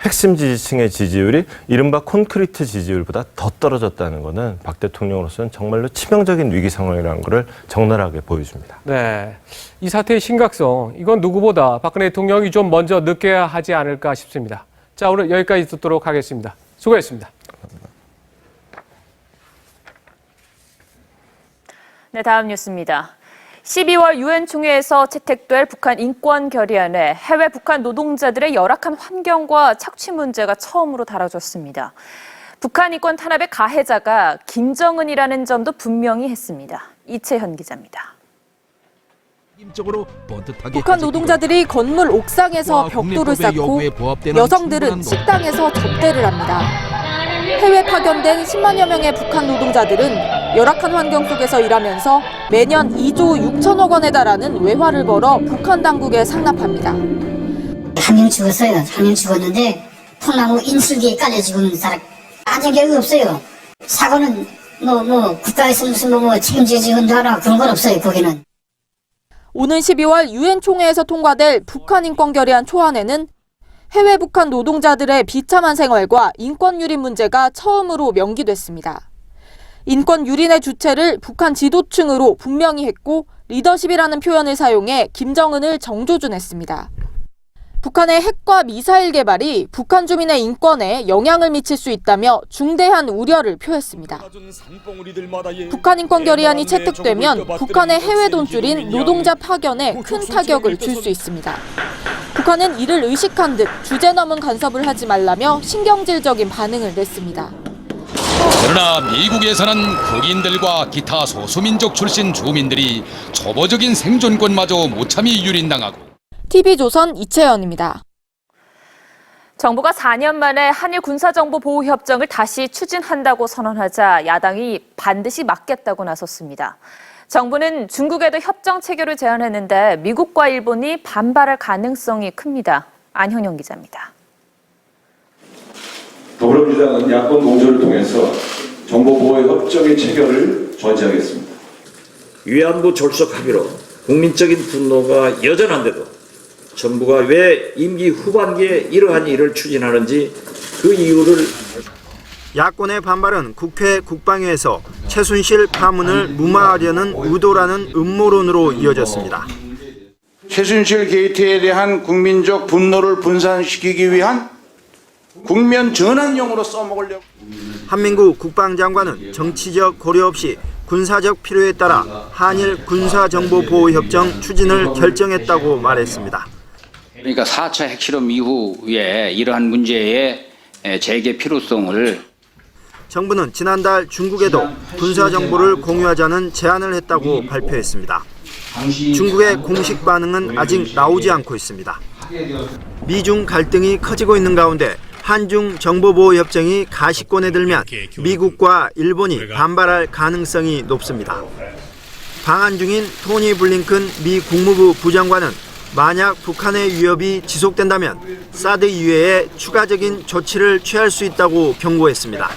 핵심 지지층의 지지율이 이른바 콘크리트 지지율보다 더 떨어졌다는 것은 박 대통령으로서는 정말로 치명적인 위기 상황이라는 것을 적나라하게 보여줍니다. 네, 이 사태의 심각성, 이건 누구보다 박근혜 대통령이 좀 먼저 느껴야 하지 않을까 싶습니다. 자, 오늘 여기까지 듣도록 하겠습니다. 수고했습니다. 네, 다음 뉴스입니다. 12월 유엔 총회에서 채택될 북한 인권 결의안에 해외 북한 노동자들의 열악한 환경과 착취 문제가 처음으로 다뤄졌습니다. 북한 인권 탄압의 가해자가 김정은이라는 점도 분명히 했습니다. 이채현 기자입니다. 북한 노동자들이 건물 옥상에서 벽돌을 쌓고 여성들은 식당에서 접대를 합니다. 해외 파견된 10만여 명의 북한 노동자들은 열악한 환경 속에서 일하면서 매년 2조 6천억 원에 달하는 외화를 벌어 북한 당국에 상납합니다. 한 명 죽었어요. 한 명 죽었는데 통나무 인sul기에 깔려 죽은 사람 안전교육이 없어요. 사고는 국가에서 무슨 책임지거나 그런 건 없어요. 거기는. 오는 12월 유엔 총회에서 통과될 북한 인권 결의안 초안에는 해외 북한 노동자들의 비참한 생활과 인권 유린 문제가 처음으로 명기됐습니다. 인권 유린의 주체를 북한 지도층으로 분명히 했고 리더십이라는 표현을 사용해 김정은을 정조준했습니다. 북한의 핵과 미사일 개발이 북한 주민의 인권에 영향을 미칠 수 있다며 중대한 우려를 표했습니다. 북한 인권 결의안이 채택되면 북한의 해외 돈줄인 노동자 파견에 큰 타격을 줄 수 있습니다. 북한은 이를 의식한 듯 주제 넘은 간섭을 하지 말라며 신경질적인 반응을 냈습니다. 그러나 미국에서는 흑인들과 기타 소수민족 출신 주민들이 초보적인 생존권마저 무참히 유린당하고 TV조선 이채연입니다. 정부가 4년 만에 한일 군사정보보호협정을 다시 추진한다고 선언하자 야당이 반드시 막겠다고 나섰습니다. 정부는 중국에도 협정 체결을 제안했는데 미국과 일본이 반발할 가능성이 큽니다. 안형영 기자입니다. 더불어민주당은 야권 공조를 통해서 정보보호협정의 체결을 저지하겠습니다. 위안부 졸속 합의로 국민적인 분노가 여전한데도 정부가 왜 임기 후반기에 이러한 일을 추진하는지 그 이유를. 야권의 반발은 국회 국방위에서 최순실 파문을 무마하려는 의도라는 음모론으로 이어졌습니다. 최순실 게이트에 대한 국민적 분노를 분산시키기 위한 국면 전환용으로 써먹으려고. 한민구 국방장관은 정치적 고려 없이 군사적 필요에 따라 한일 군사정보보호협정 추진을 결정했다고 말했습니다. 그러니까 4차 핵실험 이후에 이러한 문제의 재개 필요성을. 정부는 지난달 중국에도 군사정보를 공유하자는 제안을 했다고 발표했습니다. 중국의 공식 반응은 아직 나오지 않고 있습니다. 미중 갈등이 커지고 있는 가운데 한중 정보보호협정이 가시권에 들면 미국과 일본이 반발할 가능성이 높습니다. 방한 중인 토니 블링컨 미 국무부 부장관은 만약 북한의 위협이 지속된다면 사드 이외에 추가적인 조치를 취할 수 있다고 경고했습니다.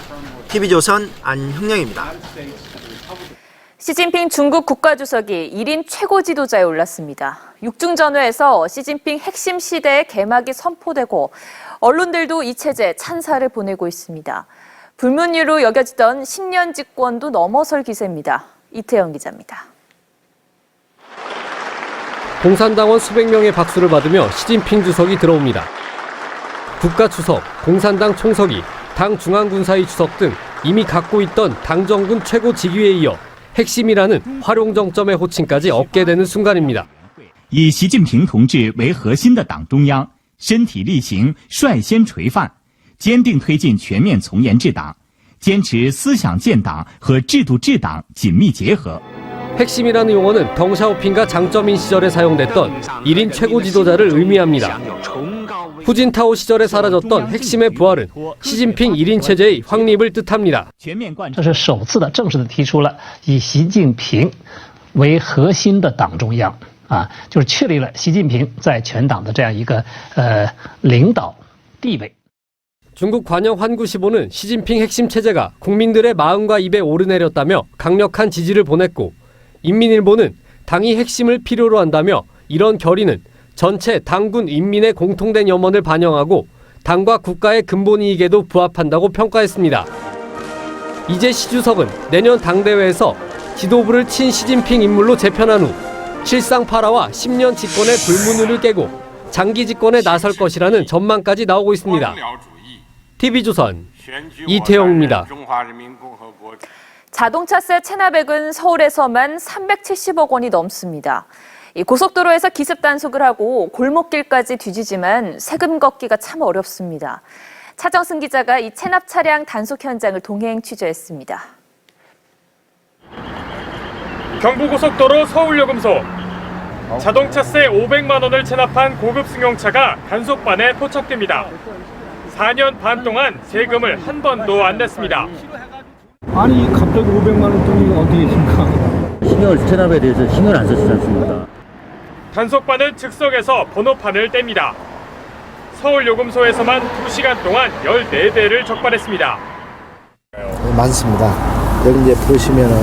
TV조선 안형영입니다. 시진핑 중국 국가주석이 1인 최고 지도자에 올랐습니다. 육중전후에서 시진핑 핵심 시대의 개막이 선포되고 언론들도 이 체제에 찬사를 보내고 있습니다. 불문율로 여겨지던 10년 집권도 넘어설 기세입니다. 이태영 기자입니다. 공산당원 수백 명의 박수를 받으며 시진핑 주석이 들어옵니다. 국가주석, 공산당 총석이, 당 중앙군사위 주석 등 이미 갖고 있던 당정군 최고 직위에 이어 핵심이라는 활용정점의 호칭까지 얻게 되는 순간입니다. 以习近平同志为核心的党中央身体力行率先垂范，坚定推进全面从严治党，坚持思想建党和制度治党紧密结合。 핵심이라는 용어는 덩샤오핑과 장쩌민 시절에 사용됐던 1인 최고 지도자를 의미합니다. 후진타오 시절에 사라졌던 핵심의 부활은 시진핑 1인 체제의 확립을 뜻합니다. 这是首次的正式的提出了以习近平为核心的党中央啊，就是确立了习近平在全党的这样一个领导地位。 중국 관영 환구시보는 시진핑 핵심 체제가 국민들의 마음과 입에 오르내렸다며 강력한 지지를 보냈고 인민일보는 당이 핵심을 필요로 한다며 이런 결의는 전체 당군 인민의 공통된 염원을 반영하고 당과 국가의 근본 이익에도 부합한다고 평가했습니다. 이제 시 주석은 내년 당대회에서 지도부를 친시진핑 인물로 재편한 후 실상파라와 10년 집권의 불문율을 깨고 장기 집권에 나설 것이라는 전망까지 나오고 있습니다. TV조선 이태영입니다. 자동차세 체납액은 서울에서만 370억 원이 넘습니다. 이 고속도로에서 기습 단속을 하고 골목길까지 뒤지지만 세금 걷기가 참 어렵습니다. 차정승 기자가 이 체납 차량 단속 현장을 동행 취재했습니다. 경부고속도로 서울요금소. 자동차세 500만 원을 체납한 고급 승용차가 단속반에 포착됩니다. 4년 반 동안 세금을 한 번도 안 냈습니다. 아니 갑자기 500만 원 돈이 어떻게 있습니까? 신경을 체납에 대해서 신경을 안 썼지 않습니까? 단속반은 즉석에서 번호판을 뗍니다. 서울요금소에서만 2시간 동안 14대를 적발했습니다. 많습니다. 여기 이제 보시면은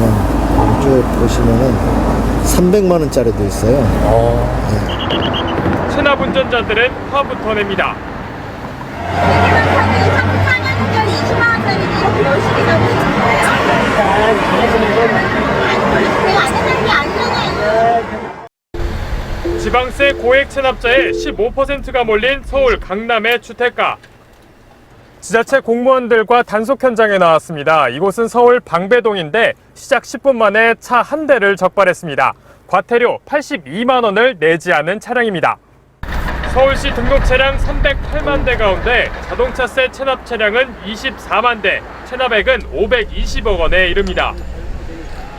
쭉 보시면은 300만 원짜리도 있어요. 네. 체납 운전자들은 화부터 냅니다. 지방세 고액 체납자의 15%가 몰린 서울 강남의 주택가. 지자체 공무원들과 단속 현장에 나왔습니다. 이곳은 서울 방배동인데 시작 10분 만에 차 한 대를 적발했습니다. 과태료 82만 원을 내지 않은 차량입니다. 서울시 등록 차량 308만 대 가운데 자동차세 체납 차량은 24만 대, 체납액은 520억 원에 이릅니다.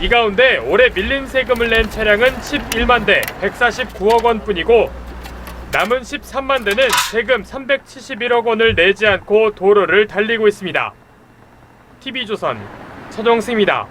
이 가운데 올해 밀린 세금을 낸 차량은 11만 대, 149억 원뿐이고 남은 13만 대는 세금 371억 원을 내지 않고 도로를 달리고 있습니다. TV조선 차정승입니다.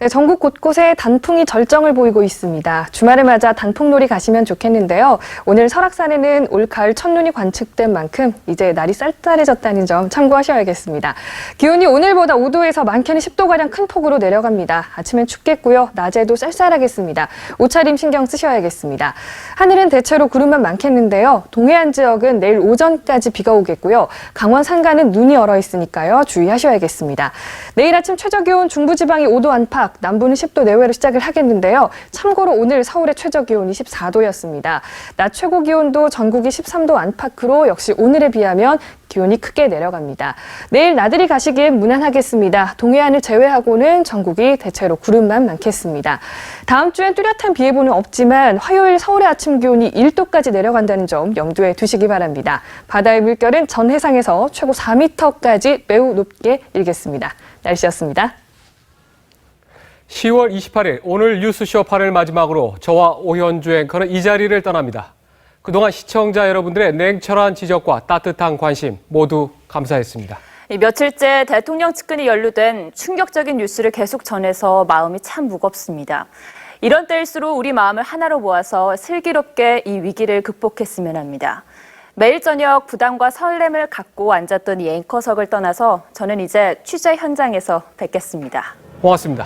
네, 전국 곳곳에 단풍이 절정을 보이고 있습니다. 주말을 맞아 단풍놀이 가시면 좋겠는데요. 오늘 설악산에는 올가을 첫눈이 관측된 만큼 이제 날이 쌀쌀해졌다는 점 참고하셔야겠습니다. 기온이 오늘보다 5도에서 많게는 10도가량 큰 폭으로 내려갑니다. 아침엔 춥겠고요. 낮에도 쌀쌀하겠습니다. 옷차림 신경 쓰셔야겠습니다. 하늘은 대체로 구름만 많겠는데요. 동해안 지역은 내일 오전까지 비가 오겠고요. 강원 산간은 눈이 얼어 있으니까요. 주의하셔야겠습니다. 내일 아침 최저기온 중부지방이 5도 안팎, 남부는 10도 내외로 시작을 하겠는데요. 참고로 오늘 서울의 최저기온이 14도였습니다. 낮 최고 기온도 전국이 13도 안팎으로 역시 오늘에 비하면 기온이 크게 내려갑니다. 내일 나들이 가시기엔 무난하겠습니다. 동해안을 제외하고는 전국이 대체로 구름만 많겠습니다. 다음 주엔 뚜렷한 비 예보는 없지만 화요일 서울의 아침 기온이 1도까지 내려간다는 점 염두에 두시기 바랍니다. 바다의 물결은 전 해상에서 최고 4m까지 매우 높게 일겠습니다. 날씨였습니다. 10월 28일 오늘 뉴스쇼 8을 마지막으로 저와 오현주 앵커는 이 자리를 떠납니다. 그동안 시청자 여러분들의 냉철한 지적과 따뜻한 관심 모두 감사했습니다. 며칠째 대통령 측근이 연루된 충격적인 뉴스를 계속 전해서 마음이 참 무겁습니다. 이런 때일수록 우리 마음을 하나로 모아서 슬기롭게 이 위기를 극복했으면 합니다. 매일 저녁 부담과 설렘을 갖고 앉았던 이 앵커석을 떠나서 저는 이제 취재 현장에서 뵙겠습니다. 고맙습니다.